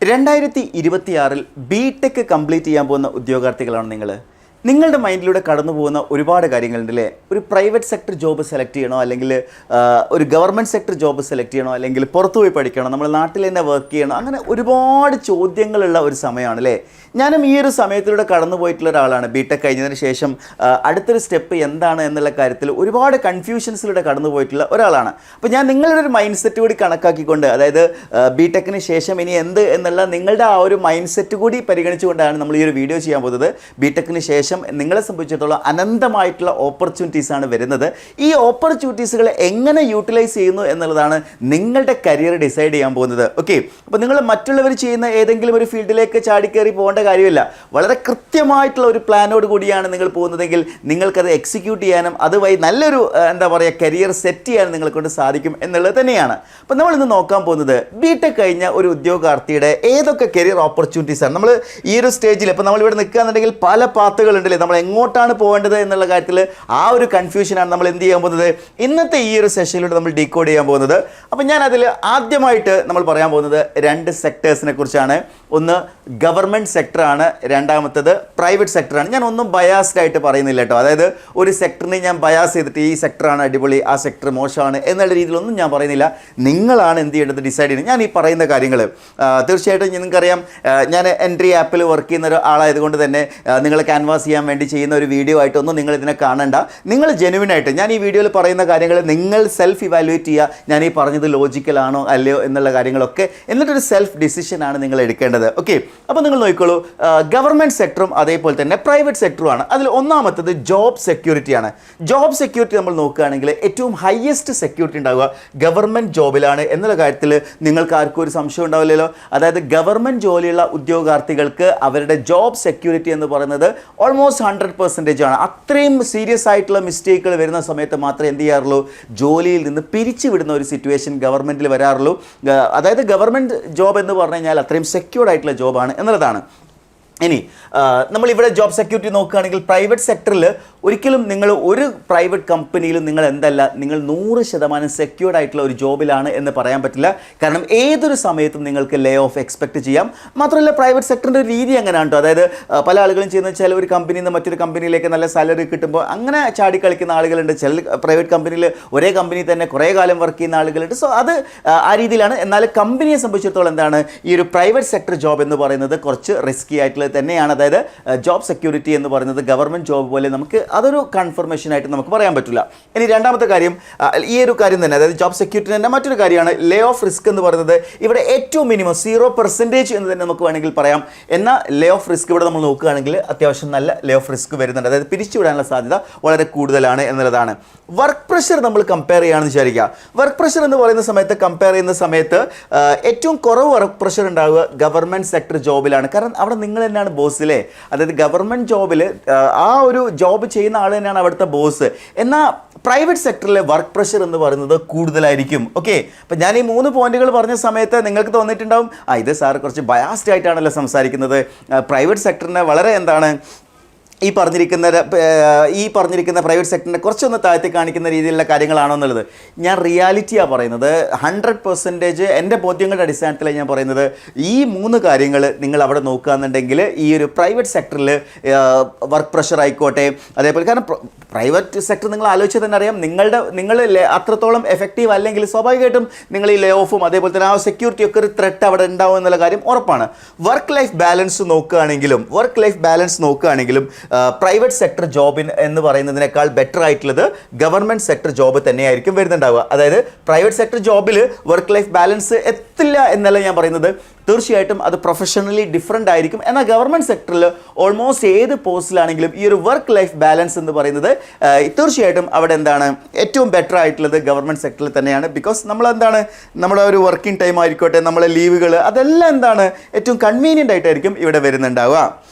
2026 BTech complete ചെയ്യാൻ പോകുന്ന ഉദ്യോഗാർത്ഥികളാണ് നിങ്ങൾ. നിങ്ങളുടെ മൈൻഡിലൂടെ കടന്നു പോകുന്ന ഒരുപാട് കാര്യങ്ങളുണ്ട് അല്ലേ? ഒരു പ്രൈവറ്റ് സെക്ടർ ജോബ് സെലക്ട് ചെയ്യണോ, അല്ലെങ്കിൽ ഒരു ഗവൺമെൻറ് സെക്ടർ ജോബ് സെലക്ട് ചെയ്യണോ, അല്ലെങ്കിൽ പുറത്തു പോയി പഠിക്കണോ, നമ്മുടെ നാട്ടിൽ തന്നെ വർക്ക് ചെയ്യണോ, അങ്ങനെ ഒരുപാട് ചോദ്യങ്ങളുള്ള ഒരു സമയമാണ് അല്ലേ? ഞാനും ഈ ഒരു സമയത്തിലൂടെ കടന്നു പോയിട്ടുള്ള ഒരാളാണ്. ബിടെക് കഴിഞ്ഞതിന് ശേഷം അടുത്തൊരു സ്റ്റെപ്പ് എന്താണ് എന്നുള്ള കാര്യത്തിൽ ഒരുപാട് കൺഫ്യൂഷൻസിലൂടെ കടന്നു പോയിട്ടുള്ള ഒരാളാണ്. അപ്പോൾ ഞാൻ നിങ്ങളുടെ ഒരു മൈൻഡ് സെറ്റ് കൂടി കണക്കാക്കിക്കൊണ്ട്, അതായത് ബിടെക്കിന് ശേഷം ഇനി എന്ത് എന്നുള്ള നിങ്ങളുടെ ആ ഒരു മൈൻഡ് സെറ്റ് കൂടി പരിഗണിച്ചുകൊണ്ടാണ് നമ്മൾ ഈ ഒരു വീഡിയോ ചെയ്യാൻ പോകുന്നത്. ബിടെക്കിന് ശേഷം നിങ്ങളെ സംബന്ധിച്ചിടത്തോളം അനന്തമായിട്ടുള്ള ഓപ്പർച്യൂണിറ്റീസാണ് വരുന്നത്. ഈ ഓപ്പർച്യൂണിറ്റീസുകളെ എങ്ങനെ യൂട്ടിലൈസ് ചെയ്യുന്നു എന്നുള്ളതാണ് നിങ്ങളുടെ കരിയർ ഡിസൈഡ് ചെയ്യാൻ പോകുന്നത്. ഓക്കെ, അപ്പോൾ നിങ്ങൾ മറ്റുള്ളവർ ചെയ്യുന്ന ഏതെങ്കിലും ഒരു ഫീൽഡിലേക്ക് ചാടിക്കയറി പോകേണ്ട കാര്യമില്ല. വളരെ കൃത്യമായിട്ടുള്ള ഒരു പ്ലാനോട് കൂടിയാണ് നിങ്ങൾ പോകുന്നതെങ്കിൽ നിങ്ങൾക്കത് എക്സിക്യൂട്ട് ചെയ്യാനും അതുവഴി നല്ലൊരു കരിയർ സെറ്റ് ചെയ്യാനും നിങ്ങളെ കൊണ്ട് സാധിക്കും എന്നുള്ളത് തന്നെയാണ്. അപ്പോൾ നമ്മളിന്ന് നോക്കാൻ പോകുന്നത് ബിടെക് കഴിഞ്ഞ ഒരു ഉദ്യോഗാർത്ഥിയുടെ ഏതൊക്കെ കരിയർ ഓപ്പർച്യൂണിറ്റീസാണ്. നമ്മൾ ഈ ഒരു സ്റ്റേജിൽ ഇപ്പോൾ നമ്മളിവിടെ നിൽക്കുകയാണെന്നുണ്ടെങ്കിൽ പല പാത്തുകളുണ്ടല്ലേ, നമ്മൾ എങ്ങോട്ടാണ് പോകേണ്ടത് എന്നുള്ള കാര്യത്തിൽ ആ ഒരു കൺഫ്യൂഷനാണ് നമ്മൾ എന്ത് ചെയ്യാൻ പോകുന്നത് ഇന്നത്തെ ഈ ഒരു സെഷനിലൂടെ നമ്മൾ ഡീകോഡ് ചെയ്യാൻ പോകുന്നത്. അപ്പോൾ ഞാൻ അതിൽ ആദ്യമായിട്ട് നമ്മൾ പറയാൻ പോകുന്നത് രണ്ട് സെക്ടേഴ്സിനെ കുറിച്ചാണ്. ഒന്ന് ഗവൺമെൻറ് സെക്ടറാണ്, രണ്ടാമത്തത് പ്രൈവറ്റ് സെക്ടറാണ്. ഞാൻ ഒന്നും ബയാസ്ഡ് ആയിട്ട് പറയുന്നില്ല കേട്ടോ. അതായത് ഒരു സെക്ടറിനെ ഞാൻ ബയാസ് ചെയ്തിട്ട് ഈ സെക്ടറാണ് അടിപൊളി, ആ സെക്ടർ മോശമാണ് എന്നുള്ള രീതിയിലൊന്നും ഞാൻ പറയുന്നില്ല. നിങ്ങളാണ് എന്ത് ചെയ്യേണ്ടത്, ഡിസൈഡ് ചെയ്യുന്നത്. ഞാൻ ഈ പറയുന്ന കാര്യങ്ങൾ തീർച്ചയായിട്ടും നിങ്ങൾക്കറിയാം, ഞാൻ എൻട്രി ആപ്പിൽ വർക്ക് ചെയ്യുന്ന ഒരാളായതുകൊണ്ട് തന്നെ നിങ്ങൾ ക്യാൻവാസ് ചെയ്യാൻ വേണ്ടി ചെയ്യുന്ന ഒരു വീഡിയോ ആയിട്ടൊന്നും നിങ്ങൾ ഇതിനെ കാണണ്ട. നിങ്ങൾ ജെനുവിനായിട്ട് ഞാൻ ഈ വീഡിയോയിൽ പറയുന്ന കാര്യങ്ങൾ നിങ്ങൾ സെൽഫ് ഇവാലുവേറ്റ് ചെയ്യുക. ഞാൻ ഈ പറഞ്ഞത് ലോജിക്കലാണോ അല്ലയോ എന്നുള്ള കാര്യങ്ങളൊക്കെ, എന്നിട്ടൊരു സെൽഫ് ഡിസിഷനാണ് നിങ്ങൾ എടുക്കേണ്ടത്. ഓക്കെ, അപ്പോൾ നിങ്ങൾ നോക്കിക്കോളൂ, ഗവൺമെൻറ് സെക്ടറും അതേപോലെ തന്നെ പ്രൈവറ്റ് സെക്ടറുമാണ്. അതിൽ ഒന്നാമത്തത് ജോബ് സെക്യൂരിറ്റിയാണ്. ജോബ് സെക്യൂരിറ്റി നമ്മൾ നോക്കുകയാണെങ്കിൽ ഏറ്റവും ഹയസ്റ്റ് സെക്യൂരിറ്റി ഉണ്ടാവുക ഗവൺമെൻറ് ജോബിലാണ് എന്നുള്ള കാര്യത്തിൽ നിങ്ങൾക്ക് ആർക്കും ഒരു സംശയം ഉണ്ടാവില്ലല്ലോ. അതായത് ഗവൺമെൻറ് ജോലിയുള്ള ഉദ്യോഗാർത്ഥികൾക്ക് അവരുടെ ജോബ് സെക്യൂരിറ്റി എന്ന് പറയുന്നത് ഓൾമോസ്റ്റ് 100% ആണ്. അത്രയും സീരിയസ് ആയിട്ടുള്ള മിസ്റ്റേക്കുകൾ വരുന്ന സമയത്ത് മാത്രമേ എന്ത് ചെയ്യാറുള്ളൂ, ജോലിയിൽ നിന്ന് പിരിച്ചുവിടുന്ന ഒരു സിറ്റുവേഷൻ ഗവൺമെൻറ്റിൽ വരാറുള്ളൂ. അതായത് ഗവൺമെൻറ് ജോബ് എന്ന് പറഞ്ഞു കഴിഞ്ഞാൽ അത്രയും സെക്യൂർഡ് ആയിട്ടുള്ള ജോബാണ് എന്നുള്ളതാണ്. ഇനി നമ്മളിവിടെ ജോബ് സെക്യൂരിറ്റി നോക്കുകയാണെങ്കിൽ പ്രൈവറ്റ് സെക്ടറിൽ ഒരിക്കലും നിങ്ങൾ ഒരു പ്രൈവറ്റ് കമ്പനിയിലും നിങ്ങൾ 100% സെക്യൂർഡ് ആയിട്ടുള്ള ഒരു ജോബിലാണ് എന്ന് പറയാൻ പറ്റില്ല. കാരണം ഏതൊരു സമയത്തും നിങ്ങൾക്ക് ലേ ഓഫ് എക്സ്പെക്ട് ചെയ്യാം. മാത്രമല്ല പ്രൈവറ്റ് സെക്ടറിൻ്റെ ഒരു രീതി അങ്ങനെയാണ് കേട്ടോ. അതായത് പല ആളുകളും ചെയ്യുന്ന വെച്ചാൽ ഒരു കമ്പനിയിൽ നിന്ന് മറ്റൊരു കമ്പനിയിലേക്ക് നല്ല സാലറി കിട്ടുമ്പോൾ അങ്ങനെ ചാടിക്കളിക്കുന്ന ആളുകളുണ്ട്. ചില പ്രൈവറ്റ് കമ്പനിയിൽ ഒരേ കമ്പനി തന്നെ കുറേ കാലം വർക്ക് ചെയ്യുന്ന ആളുകളുണ്ട്. സോ അത് ആ രീതിയിലാണ്. എന്നാൽ കമ്പനിയെ സംബന്ധിച്ചിടത്തോളം എന്താണ്, ഈ ഒരു പ്രൈവറ്റ് സെക്ടർ ജോബ് എന്ന് പറയുന്നത് കുറച്ച് റിസ്കി ആയിട്ടുള്ള തന്നെയാണ്. അതായത് ജോബ് സെക്യൂരിറ്റി എന്ന് പറയുന്നത് ഗവൺമെൻറ് ജോബ് പോലെ നമുക്ക് അതൊരു കൺഫർമേഷൻ ആയിട്ട് നമുക്ക് പറയാൻ പറ്റില്ല. ഇനി രണ്ടാമത്തെ കാര്യം, ഈ ഒരു കാര്യം തന്നെ, അതായത് ജോബ് സെക്യൂരിറ്റി തന്നെ മറ്റൊരു കാര്യമാണ് ലേ ഓഫ് റിസ്ക് എന്ന് പറയുന്നത്. ഇവിടെ ഏറ്റവും മിനിമം 0% എന്ന് തന്നെ നമുക്ക് വേണമെങ്കിൽ പറയാം. എന്നാൽ ലേ ഓഫ് റിസ്ക് ഇവിടെ നമ്മൾ നോക്കുകയാണെങ്കിൽ അത്യാവശ്യം നല്ല ലേ ഓഫ് റിസ്ക് വരുന്നുണ്ട്. അതായത് പിരിച്ചുവിടാനുള്ള സാധ്യത വളരെ കൂടുതലാണ് എന്നുള്ളതാണ്. വർക്ക് പ്രഷർ നമ്മൾ കമ്പയർ ചെയ്യുകയാണെന്ന് വിചാരിക്കുക. വർക്ക് പ്രഷർ എന്ന് പറയുന്ന സമയത്ത് കമ്പയർ ചെയ്യുന്ന സമയത്ത് ഏറ്റവും കുറവ് വർക്ക് പ്രഷർ ഉണ്ടാവുക ഗവൺമെൻറ് സെക്ടർ ജോബിലാണ്. കാരണം അവിടെ നിങ്ങൾ തന്നെയാണ് ബോസിലെ. അതായത് ഗവൺമെൻറ് ജോബിൽ ആ ഒരു ജോബ് ചെയ്യുന്ന ആൾ തന്നെയാണ് അവിടുത്തെ ബോസ്. എന്നാൽ പ്രൈവറ്റ് സെക്ടറിലെ വർക്ക് പ്രഷർ എന്ന് പറയുന്നത് കൂടുതലായിരിക്കും. ഓക്കെ, അപ്പം ഞാൻ ഈ 3 പോയിന്റുകൾ പറഞ്ഞ സമയത്ത് നിങ്ങൾക്ക് തോന്നിയിട്ടുണ്ടാവും, ഇത് സാർ കുറച്ച് ബയാസ്ഡ് ആയിട്ടാണല്ലോ സംസാരിക്കുന്നത്, പ്രൈവറ്റ് സെക്ടറിനെ വളരെ ഈ പറഞ്ഞിരിക്കുന്ന പ്രൈവറ്റ് സെക്ടറിനെ കുറച്ചൊന്ന് താഴ്ത്തി കാണിക്കുന്ന രീതിയിലുള്ള കാര്യങ്ങളാണോ എന്നുള്ളത്. ഞാൻ റിയാലിറ്റിയാണ് പറയുന്നത്. 100% എൻ്റെ ബോധ്യങ്ങളുടെ അടിസ്ഥാനത്തിലാണ് ഞാൻ പറയുന്നത്. ഈ 3 കാര്യങ്ങൾ നിങ്ങൾ അവിടെ നോക്കുകയാണെന്നുണ്ടെങ്കിൽ ഈ ഒരു പ്രൈവറ്റ് സെക്ടറിൽ വർക്ക് പ്രഷർ ആയിക്കോട്ടെ, അതേപോലെ കാരണം പ്രൈവറ്റ് സെക്ടർ നിങ്ങൾ ആലോചിച്ചാൽ തന്നെ അറിയാം, നിങ്ങൾ അത്രത്തോളം എഫക്റ്റീവ് അല്ലെങ്കിൽ സ്വാഭാവികമായിട്ടും നിങ്ങൾ ഈ ലേ ഓഫും അതേപോലെ തന്നെ ആ സെക്യൂരിറ്റി ഒക്കെ ഒരു ത്രെട്ട് അവിടെ ഉണ്ടാവും എന്നുള്ള കാര്യം ഉറപ്പാണ്. വർക്ക് ലൈഫ് ബാലൻസ് നോക്കുകയാണെങ്കിലും പ്രൈവറ്റ് സെക്ടർ ജോബിന് എന്ന് പറയുന്നതിനേക്കാൾ ബെറ്റർ ആയിട്ടുള്ളത് ഗവൺമെൻറ് സെക്ടർ ജോബ് തന്നെയായിരിക്കും വരുന്നുണ്ടാവുക. അതായത് പ്രൈവറ്റ് സെക്ടർ ജോബിൽ വർക്ക് ലൈഫ് ബാലൻസ് എത്തില്ല എന്നല്ല ഞാൻ പറയുന്നത്. തീർച്ചയായിട്ടും അത് പ്രൊഫഷണലി ഡിഫറെൻ്റ് ആയിരിക്കും. എന്നാൽ ഗവൺമെൻറ് സെക്ടറിൽ ഓൾമോസ്റ്റ് ഏത് പോസ്റ്റിലാണെങ്കിലും ഈ ഒരു വർക്ക് ലൈഫ് ബാലൻസ് എന്ന് പറയുന്നത് തീർച്ചയായിട്ടും അവിടെ ഏറ്റവും ബെറ്റർ ആയിട്ടുള്ളത് ഗവൺമെൻറ് സെക്ടറിൽ തന്നെയാണ്. ബിക്കോസ് നമ്മുടെ ഒരു വർക്കിംഗ് ടൈം ആയിക്കോട്ടെ, നമ്മളെ ലീവുകൾ, അതെല്ലാം ഏറ്റവും കൺവീനിയൻ്റ് ആയിട്ടായിരിക്കും ഇവിടെ വരുന്നുണ്ടാവുക.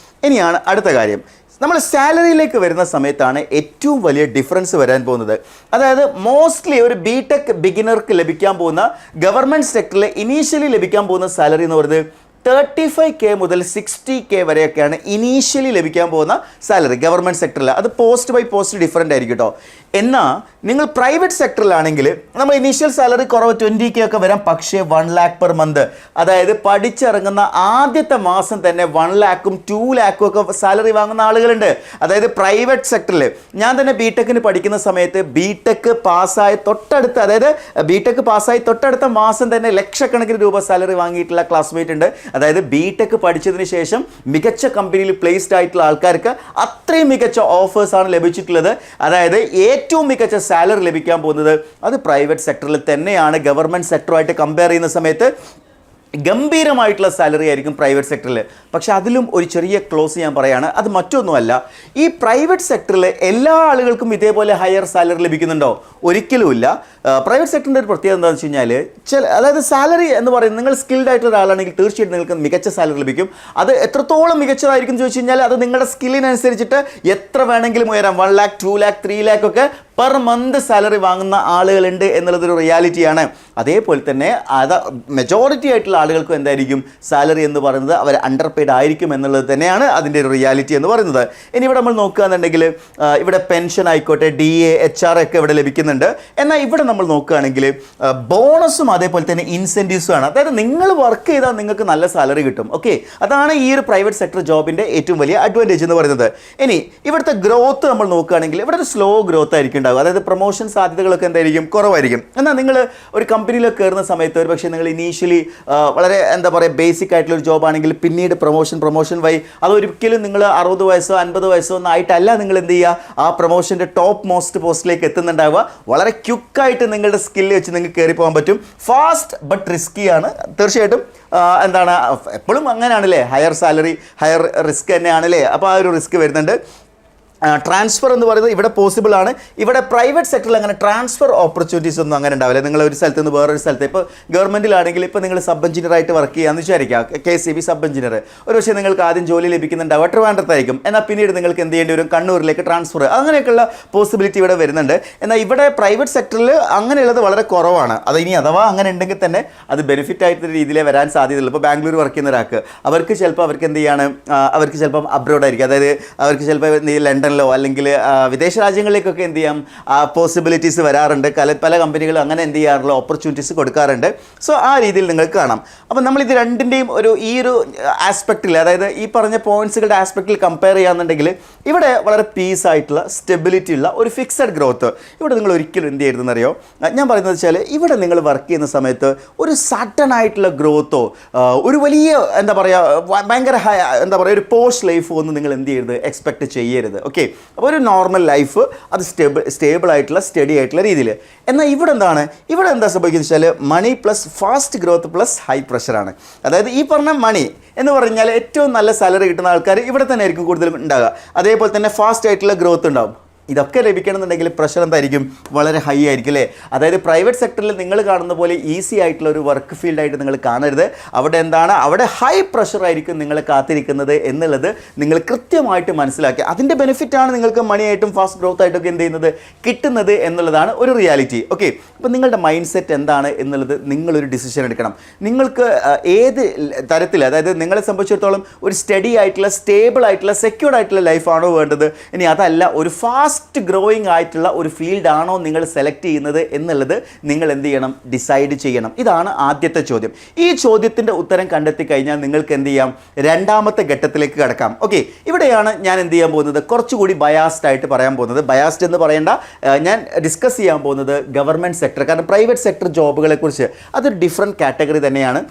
ഇനിയാണ് അടുത്ത കാര്യം, നമ്മൾ സാലറിയിലേക്ക് വരുന്ന സമയത്താണ് ഏറ്റവും വലിയ ഡിഫറൻസ് വരാൻ പോകുന്നത്. അതായത് മോസ്റ്റ്ലി ഒരു ബിടെക് ബിഗിനർക്ക് ലഭിക്കാൻ പോകുന്ന ഗവൺമെൻറ് സെക്ടറിൽ ഇനീഷ്യലി ലഭിക്കാൻ പോകുന്ന സാലറി എന്ന് പറയുന്നത് 35K മുതൽ 60K വരെയൊക്കെയാണ് ഇനീഷ്യലി ലഭിക്കാൻ പോകുന്ന സാലറി ഗവൺമെൻറ് സെക്ടറിൽ. അത് പോസ്റ്റ് ബൈ പോസ്റ്റ് ഡിഫറൻ്റ് ആയിരിക്കും കേട്ടോ. എന്നാൽ നിങ്ങൾ പ്രൈവറ്റ് സെക്ടറിലാണെങ്കിൽ നമ്മൾ ഇനീഷ്യൽ സാലറി കുറവ് 20K ഒക്കെ വരാം, പക്ഷേ 1 lakh പെർ മന്ത്, അതായത് പഠിച്ചിറങ്ങുന്ന ആദ്യത്തെ മാസം തന്നെ 1 lakhും 2 lakhും ഒക്കെ സാലറി വാങ്ങുന്ന ആളുകളുണ്ട്. അതായത് പ്രൈവറ്റ് സെക്ടറിൽ ഞാൻ തന്നെ ബിടെക്കിന് പഠിക്കുന്ന സമയത്ത് ബിടെക് പാസ്സായി തൊട്ടടുത്ത മാസം തന്നെ ലക്ഷക്കണക്കിന് രൂപ സാലറി വാങ്ങിയിട്ടുള്ള ക്ലാസ്മേറ്റ് ഉണ്ട്. അതായത് ബിടെക് പഠിച്ചതിന് ശേഷം മികച്ച കമ്പനിയിൽ പ്ലേസ്ഡ് ആയിട്ടുള്ള ആൾക്കാർക്ക് അത്രയും മികച്ച ഓഫേഴ്സാണ് ലഭിച്ചിട്ടുള്ളത്. അതായത് ഏറ്റവും മികച്ച സാലറി ലഭിക്കാൻ പോകുന്നത് അത് പ്രൈവറ്റ് സെക്ടറിൽ തന്നെയാണ്. ഗവൺമെൻറ് സെക്ടറുമായിട്ട് കമ്പയർ ചെയ്യുന്ന സമയത്ത് ഗംഭീരമായിട്ടുള്ള സാലറി ആയിരിക്കും പ്രൈവറ്റ് സെക്ടറിൽ. പക്ഷെ അതിലും ഒരു ചെറിയ ക്ലോസ് ഞാൻ പറയുകയാണ്, അത് മറ്റൊന്നുമല്ല, ഈ പ്രൈവറ്റ് സെക്ടറിൽ എല്ലാ ആളുകൾക്കും ഇതേപോലെ ഹയർ സാലറി ലഭിക്കുന്നുണ്ടോ? ഒരിക്കലുമില്ല. പ്രൈവറ്റ് സെക്ടറിൻ്റെ ഒരു പ്രത്യേകത എന്താണെന്ന് വെച്ച് കഴിഞ്ഞാൽ അതായത് സാലറി എന്ന് പറയുന്നത് നിങ്ങൾ സ്കിൽഡ് ആയിട്ടുള്ള ഒരാളാണെങ്കിൽ തീർച്ചയായിട്ടും നിങ്ങൾക്ക് മികച്ച സാലറി ലഭിക്കും. അത് എത്രത്തോളം മികച്ചതായിരിക്കും എന്ന് ചോദിച്ചു കഴിഞ്ഞാൽ അത് നിങ്ങളുടെ സ്കില്ലിനനുസരിച്ചിട്ട് എത്ര വേണമെങ്കിലും ഉയരാം. 1 lakh 2 lakh 3 lakh ഒക്കെ പെർ മന്ത് സാലറി വാങ്ങുന്ന ആളുകളുണ്ട് എന്നുള്ളതൊരു റിയാലിറ്റിയാണ്. അതേപോലെ തന്നെ അത് മെജോറിറ്റി ആയിട്ടുള്ള ആളുകൾക്കും എന്തായിരിക്കും സാലറി എന്ന് പറയുന്നത് അവർ അണ്ടർ പെയ്ഡ് ആയിരിക്കും എന്നുള്ളത് തന്നെയാണ് അതിൻ്റെ ഒരു റിയാലിറ്റി എന്ന് പറയുന്നത്. ഇനി ഇവിടെ നമ്മൾ നോക്കുകയാണെന്നുണ്ടെങ്കിൽ ഇവിടെ പെൻഷൻ ആയിക്കോട്ടെ, DA HR ഒക്കെ ഇവിടെ ലഭിക്കുന്നുണ്ട്. എന്നാൽ ഇവിടെ നമ്മൾ നോക്കുകയാണെങ്കിൽ ബോണസും അതേപോലെ തന്നെ ഇൻസെൻറ്റീവ്സും ആണ്. അതായത് നിങ്ങൾ വർക്ക് ചെയ്താൽ നിങ്ങൾക്ക് നല്ല സാലറി കിട്ടും. ഓക്കെ, അതാണ് ഈ ഒരു പ്രൈവറ്റ് സെക്ടർ ജോബിൻ്റെ ഏറ്റവും വലിയ അഡ്വാൻറ്റേജ് എന്ന് പറയുന്നത്. ഇനി ഇവിടുത്തെ ഗ്രോത്ത് നമ്മൾ നോക്കുകയാണെങ്കിൽ ഇവിടെ ഒരു സ്ലോ ഗ്രോത്ത് ആയിരിക്കും ഉണ്ടാകും. അതായത് പ്രൊമോഷൻ സാധ്യതകളൊക്കെ എന്തായിരിക്കും, കുറവായിരിക്കും. എന്നാൽ നിങ്ങൾ ഒരു കമ്പനിയിലൊക്കെ കയറുന്ന സമയത്ത് ഒരു പക്ഷേ നിങ്ങൾ ഇനീഷ്യലി വളരെ എന്താ പറയുക ബേസിക് ആയിട്ടുള്ള ഒരു ജോബ് ആണെങ്കിൽ പിന്നീട് പ്രൊമോഷൻ വഴി അതൊരിക്കലും നിങ്ങൾ 60 വയസ്സോ 50 വയസ്സോ ഒന്നും ആയിട്ടല്ല നിങ്ങൾ എന്ത് ചെയ്യുക ആ പ്രൊമോഷൻ്റെ ടോപ്പ് മോസ്റ്റ് പോസ്റ്റിലേക്ക് എത്തുന്നുണ്ടാവുക. വളരെ ക്വിക്കായിട്ട് നിങ്ങളുടെ സ്കില്ല് വെച്ച് നിങ്ങൾക്ക് കയറി പോകാൻ പറ്റും. ഫാസ്റ്റ് ബട്ട് റിസ്കിയാണ് തീർച്ചയായിട്ടും. എന്താണ് എപ്പോഴും അങ്ങനെയാണല്ലേ, ഹയർ സാലറി ഹയർ റിസ്ക് തന്നെയാണല്ലേ. അപ്പോൾ ആ ഒരു റിസ്ക് വരുന്നുണ്ട്. ട്രാൻസ്ഫർ എന്ന് പറയുന്നത് ഇവിടെ പോസിബിൾ ആണ്. ഇവിടെ പ്രൈവറ്റ് സെക്ടറിൽ അങ്ങനെ ട്രാൻസ്ഫർ ഓപ്പർച്യൂണിറ്റീസ് ഒന്നും അങ്ങനെ ഉണ്ടാവില്ല. നിങ്ങൾ ഒരു സ്ഥലത്ത് നിന്ന് വേറൊരു സ്ഥലത്ത്, ഇപ്പോൾ ഗവൺമെൻറ്റിലാണെങ്കിൽ ഇപ്പോൾ നിങ്ങൾ സബ് എഞ്ചിനീയറായിട്ട് വർക്ക് ചെയ്യാമെന്ന് വിചാരിക്കുക, KCB സബ് എഞ്ചിനീയർ. ഒരു പക്ഷേ നിങ്ങൾക്ക് ആദ്യം ജോലി ലഭിക്കുന്നുണ്ടാവുക ട്രിവാൻഡ്രത്തായിരിക്കും. എന്നാൽ പിന്നീട് നിങ്ങൾക്ക് എന്ത് ചെയ്യേണ്ടി വരും, കണ്ണൂരിലേക്ക് ട്രാൻസ്ഫർ, അങ്ങനെയൊക്കെയുള്ള പോസിബിലിറ്റി ഇവിടെ വരുന്നുണ്ട്. എന്നാൽ ഇവിടെ പ്രൈവറ്റ് സെക്ടറിൽ അങ്ങനെയുള്ളത് വളരെ കുറവാണ്. അത് ഇനി അഥവാ അങ്ങനെ ഉണ്ടെങ്കിൽ തന്നെ അത് ബെനിഫിറ്റ് ആയിട്ടുള്ള രീതിയിലേ വരാൻ സാധ്യതയുള്ളൂ. ഇപ്പോൾ ബാംഗ്ലൂർ വർക്ക് ചെയ്യുന്ന ഒരാൾക്ക് അവർക്ക് എന്ത് ചെയ്യാണ്, അവർക്ക് ചിലപ്പം അബ്രോഡായിരിക്കും, അതായത് അവർക്ക് ചിലപ്പോൾ ലണ്ടൻ അല്ലെങ്കിൽ വിദേശ രാജ്യങ്ങളിലേക്കൊക്കെ എന്ത് ചെയ്യാം പോസിബിലിറ്റീസ് വരാറുണ്ട്. പല കമ്പനികളും അങ്ങനെ എന്ത് ചെയ്യാറുള്ള ഓപ്പർച്യൂണിറ്റീസ് കൊടുക്കാറുണ്ട്. സോ ആ രീതിയിൽ നിങ്ങൾക്ക് കാണാം. അപ്പോൾ നമ്മൾ ഇത് രണ്ടിൻ്റെയും ഈ ഒരു ആസ്പെക്റ്റിൽ, അതായത് ഈ പറഞ്ഞ പോയിന്റ്സുകളുടെ ആസ്പെക്റ്റിൽ കമ്പയർ ചെയ്യാന്നുണ്ടെങ്കിൽ ഇവിടെ വളരെ പീസ് ആയിട്ടുള്ള സ്റ്റെബിലിറ്റി ഉള്ള ഒരു ഫിക്സഡ് ഗ്രോത്ത് ഇവിടെ നിങ്ങൾ ഒരിക്കലും എന്ത് ചെയ്യരുതെന്നറിയോ. ഞാൻ പറയുന്നത് വെച്ചാൽ ഇവിടെ നിങ്ങൾ വർക്ക് ചെയ്യുന്ന സമയത്ത് ഒരു സഡൻ ആയിട്ടുള്ള ഗ്രോത്തോ ഒരു വലിയ എന്താ പറയുക ഭയങ്കര ഒരു പോസ്റ്റ് ലൈഫോ ഒന്നും നിങ്ങൾ എന്ത് ചെയ്യരുത്, എക്സ്പെക്ട് ചെയ്യരുത്. ഓക്കെ, അപ്പോൾ ഒരു നോർമൽ ലൈഫ് അത് സ്റ്റേബിൾ ആയിട്ടുള്ള സ്റ്റഡി ആയിട്ടുള്ള രീതിയിൽ. എന്നാൽ ഇവിടെ എന്താ സംഭവിക്കുന്നത് വെച്ചാൽ money plus fast growth plus high പ്രഷറാണ്. അതായത് ഈ പറഞ്ഞ മണി എന്ന് പറഞ്ഞാൽ ഏറ്റവും നല്ല സാലറി കിട്ടുന്ന ആൾക്കാർ ഇവിടെ തന്നെ ആയിരിക്കും കൂടുതലും ഉണ്ടാകുക. അതേപോലെ തന്നെ ഫാസ്റ്റ് ആയിട്ടുള്ള ഗ്രോത്ത് ഉണ്ടാവും. ഇതൊക്കെ ലഭിക്കണമെന്നുണ്ടെങ്കിൽ പ്രഷർ എന്തായിരിക്കും, വളരെ ഹൈ ആയിരിക്കും അല്ലേ. അതായത് പ്രൈവറ്റ് സെക്ടറിൽ നിങ്ങൾ കാണുന്ന പോലെ ഈസി ആയിട്ടുള്ള ഒരു വർക്ക് ഫീൽഡായിട്ട് നിങ്ങൾ കാണരുത്. അവിടെ ഹൈ പ്രഷർ ആയിരിക്കും നിങ്ങളെ കാത്തിരിക്കുന്നത് എന്നുള്ളത് നിങ്ങൾ കൃത്യമായിട്ട് മനസ്സിലാക്കി അതിൻ്റെ ബെനിഫിറ്റാണ് നിങ്ങൾക്ക് മണിയായിട്ടും ഫാസ്റ്റ് ഗ്രോത്ത് ആയിട്ടൊക്കെ എന്ത് ചെയ്യുന്നത് കിട്ടുന്നത് എന്നുള്ളതാണ് ഒരു റിയാലിറ്റി. ഓക്കെ, അപ്പോൾ നിങ്ങളുടെ മൈൻഡ് സെറ്റ് എന്താണ് എന്നുള്ളത് നിങ്ങളൊരു ഡിസിഷൻ എടുക്കണം. നിങ്ങൾക്ക് ഏത് തരത്തിൽ, അതായത് നിങ്ങളെ സംബന്ധിച്ചിടത്തോളം ഒരു സ്റ്റഡി ആയിട്ടുള്ള സ്റ്റേബിൾ ആയിട്ടുള്ള സെക്യൂർഡ് ആയിട്ടുള്ള ലൈഫാണോ വേണ്ടത്, ഇനി അതല്ല ഒരു ഫാസ്റ്റ് ഗ്രോയിങ് ആയിട്ടുള്ള ഒരു ഫീൽഡാണോ നിങ്ങൾ സെലക്ട് ചെയ്യുന്നത് എന്നുള്ളത് നിങ്ങൾ എന്ത് ചെയ്യണം, ഡിസൈഡ് ചെയ്യണം. ഇതാണ് ആദ്യത്തെ ചോദ്യം. ഈ ചോദ്യത്തിൻ്റെ ഉത്തരം കണ്ടെത്തി കഴിഞ്ഞാൽ നിങ്ങൾക്ക് എന്ത് ചെയ്യാം, രണ്ടാമത്തെ ഘട്ടത്തിലേക്ക് കിടക്കാം. ഓക്കെ, ഇവിടെയാണ് ഞാൻ എന്ത് ചെയ്യാൻ പോകുന്നത്, കുറച്ചുകൂടി ബയാസ്ഡ് ആയിട്ട് പറയാൻ പോകുന്നത്. ബയാസ്ഡ് എന്ന് പറയേണ്ട, ഞാൻ ഡിസ്കസ് ചെയ്യാൻ പോകുന്നത് ഗവൺമെൻറ് സെക്ടർ. കാരണം പ്രൈവറ്റ് സെക്ടർ ജോബുകളെ കുറിച്ച് അതൊരു ഡിഫറെൻറ്റ് കാറ്റഗറി തന്നെയാണ്.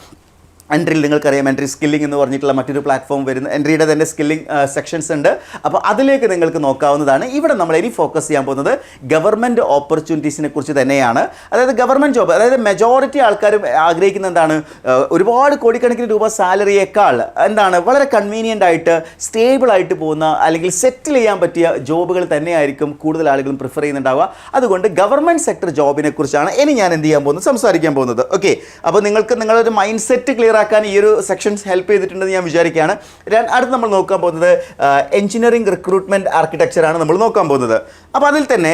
എൻട്രിയിൽ നിങ്ങൾക്കറിയാം, എൻട്രി സ്കില്ലിംഗ് എന്ന് പറഞ്ഞിട്ടുള്ള മറ്റൊരു പ്ലാറ്റ്ഫോം വരുന്ന എൻട്രിയുടെ തന്നെ സ്കില്ലിംഗ് സെക്ഷൻസ് ഉണ്ട്. അപ്പോൾ അതിലേക്ക് നിങ്ങൾക്ക് നോക്കാവുന്നതാണ്. ഇവിടെ നമ്മൾ ഇനി ഫോക്കസ് ചെയ്യാൻ പോകുന്നത് ഗവൺമെൻറ് ഓപ്പർച്യൂണിറ്റീസിനെ കുറിച്ച് തന്നെയാണ്. അതായത് ഗവൺമെൻറ് ജോബ്, അതായത് മെജോറിറ്റി ആൾക്കാർ ആഗ്രഹിക്കുന്ന എന്താണ്, ഒരുപാട് കോടിക്കണക്കിന് രൂപ സാലറിയേക്കാൾ വളരെ കൺവീനിയൻ്റ് ആയിട്ട് സ്റ്റേബിൾ ആയിട്ട് പോകുന്ന അല്ലെങ്കിൽ സെറ്റിൽ ചെയ്യാൻ പറ്റിയ ജോബുകൾ തന്നെയായിരിക്കും കൂടുതൽ ആളുകളും പ്രിഫർ ചെയ്യുന്നുണ്ടാവുക. അതുകൊണ്ട് ഗവൺമെൻറ് സെക്ടർ ജോബിനെ കുറിച്ചാണ് ഇനി ഞാൻ എന്ത് ചെയ്യാൻ പോകുന്നത്, സംസാരിക്കാൻ പോകുന്നത്. ഓക്കെ, അപ്പോൾ നിങ്ങൾക്ക് നിങ്ങളൊരു മൈൻഡ് സെറ്റ് ക്ലിയർ ആക്കാൻ ഈ ഒരു സെക്ഷൻസ് ഹെൽപ്പ് ചെയ്തിട്ടുണ്ടെന്ന് ഞാൻ വിചാരിക്കുകയാണ്. അടുത്ത് നമ്മൾ നോക്കാൻ പോകുന്നത് എഞ്ചിനീയറിംഗ് റിക്രൂട്ട്മെൻറ്റ് ആർക്കിടെക്ചറാണ് നമ്മൾ നോക്കാൻ പോകുന്നത്. അപ്പോൾ അതിൽ തന്നെ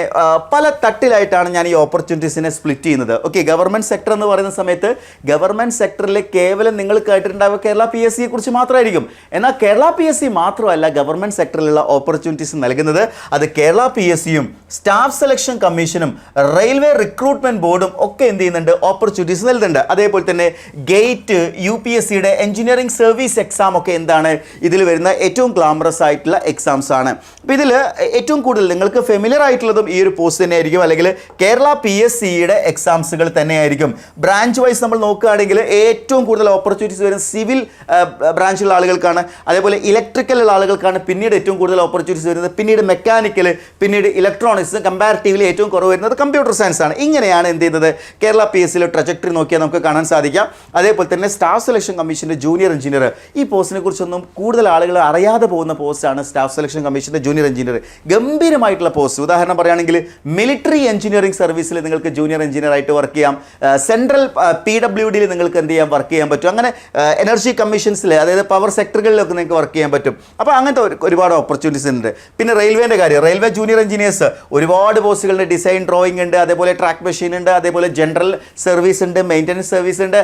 പല തട്ടിലായിട്ടാണ് ഞാൻ ഈ ഓപ്പർച്യൂണിറ്റീസിനെ സ്പ്ലിറ്റ് ചെയ്യുന്നത്. ഓക്കെ, ഗവൺമെൻറ് സെക്ടർ എന്ന് പറയുന്ന സമയത്ത് ഗവൺമെൻറ് സെക്ടറിൽ കേവലം നിങ്ങൾ കേട്ടിട്ടുണ്ടാവുക കേരള PSC കുറിച്ച് മാത്രമായിരിക്കും. എന്നാൽ കേരള PSC മാത്രമല്ല ഗവൺമെൻറ് സെക്ടറിലുള്ള ഓപ്പർച്യൂണിറ്റീസ് നൽകുന്നത്. അത് കേരള PSCയും സ്റ്റാഫ് സെലക്ഷൻ കമ്മീഷനും റെയിൽവേ റിക്രൂട്ട്മെന്റ് ബോർഡും ഒക്കെ എന്ത് ചെയ്യുന്നുണ്ട്, ഓപ്പർച്യൂണിറ്റീസ് നൽകുന്നുണ്ട്. അതേപോലെ തന്നെ ഗേറ്റ്, UPSCയുടെ എഞ്ചിനീയറിംഗ് സർവീസ് എക്സാം ഒക്കെ എന്താണ് ഇതിൽ വരുന്ന ഏറ്റവും ഗ്ലാമറസ് ആയിട്ടുള്ള എക്സാംസ് ആണ്. അപ്പോൾ ഇതിൽ ഏറ്റവും കൂടുതൽ നിങ്ങൾക്ക് ഫെമിലിയർ ആയിട്ടുള്ളതും ഈ ഒരു പോസ്റ്റ് തന്നെയായിരിക്കും, അല്ലെങ്കിൽ കേരള PSCയുടെ എക്സാംസുകൾ തന്നെയായിരിക്കും. ബ്രാഞ്ച് വൈസ് നമ്മൾ നോക്കുകയാണെങ്കിൽ ഏറ്റവും കൂടുതൽ ഓപ്പർച്യൂണിറ്റീസ് വരുന്ന സിവിൽ ബ്രാഞ്ചിലുള്ള ആളുകൾക്കാണ്, അതേപോലെ ഇലക്ട്രിക്കലുള്ള ആളുകൾക്കാണ് പിന്നീട് ഏറ്റവും കൂടുതൽ ഓപ്പർച്യൂണിറ്റീസ് വരുന്നത്, പിന്നീട് മെക്കാനിക്കൽ, പിന്നീട് ഇലക്ട്രോണിക്സ്, കമ്പാരിറ്റീവ്ലി ഏറ്റവും കുറവ് വരുന്നത് കമ്പ്യൂട്ടർ സയൻസ് ആണ്. ഇങ്ങനെയാണ് എന്ത് ചെയ്യുന്നത് കേരള PSCയിലെ ട്രജക്ടറി നോക്കിയാൽ നമുക്ക് കാണാൻ സാധിക്കാം. അതേപോലെ തന്നെ സ്റ്റാഫ് സെലക്ഷൻ കമ്മീഷൻ്റെ ജൂനിയർ എഞ്ചിനീയർ, ഈ പോസ്റ്റിനെ കുറിച്ചൊന്നും കൂടുതൽ ആളുകൾ അറിയാതെ പോകുന്ന പോസ്റ്റാണ് സ്റ്റാഫ് സെലക്ഷൻ കമ്മീഷൻ്റെ ജൂനിയർ എഞ്ചിനീയർ. ഗംഭീരമായിട്ടുള്ള പോസ്റ്റ്. ഉദാഹരണം പറയുകയാണെങ്കിൽ മിലിറ്ററി എഞ്ചിനീയറിംഗ് സർവീസിൽ നിങ്ങൾക്ക് ജൂനിയർ എഞ്ചിനീയർ ആയിട്ട് വർക്ക് ചെയ്യാം. സെൻട്രൽ PWDയിൽ നിങ്ങൾക്ക് എന്ത് ചെയ്യാം, വർക്ക് ചെയ്യാൻ പറ്റും. അങ്ങനെ എനർജി കമ്മീഷൻസിൽ, അതായത് പവർ സെക്ടറുകളിലൊക്കെ നിങ്ങൾക്ക് വർക്ക് ചെയ്യാൻ പറ്റും. അപ്പോൾ അങ്ങനത്തെ ഒരുപാട് ഓപ്പർച്യൂണിറ്റീസ് ഉണ്ട്. പിന്നെ റെയിൽവേൻ്റെ കാര്യം, റെയിൽവേ ജൂനിയർ എഞ്ചിനീയേഴ്സ് ഒരുപാട് പോസ്റ്റുകളുണ്ട്. ഡിസൈൻ ഡ്രോയിങ് ഉണ്ട്, അതേപോലെ ട്രാക്ക് മെഷീൻ ഉണ്ട്, അതേപോലെ ജനറൽ സർവീസ് ഉണ്ട്, മെയിൻ്റനൻസ് സർവീസ് ഉണ്ട്,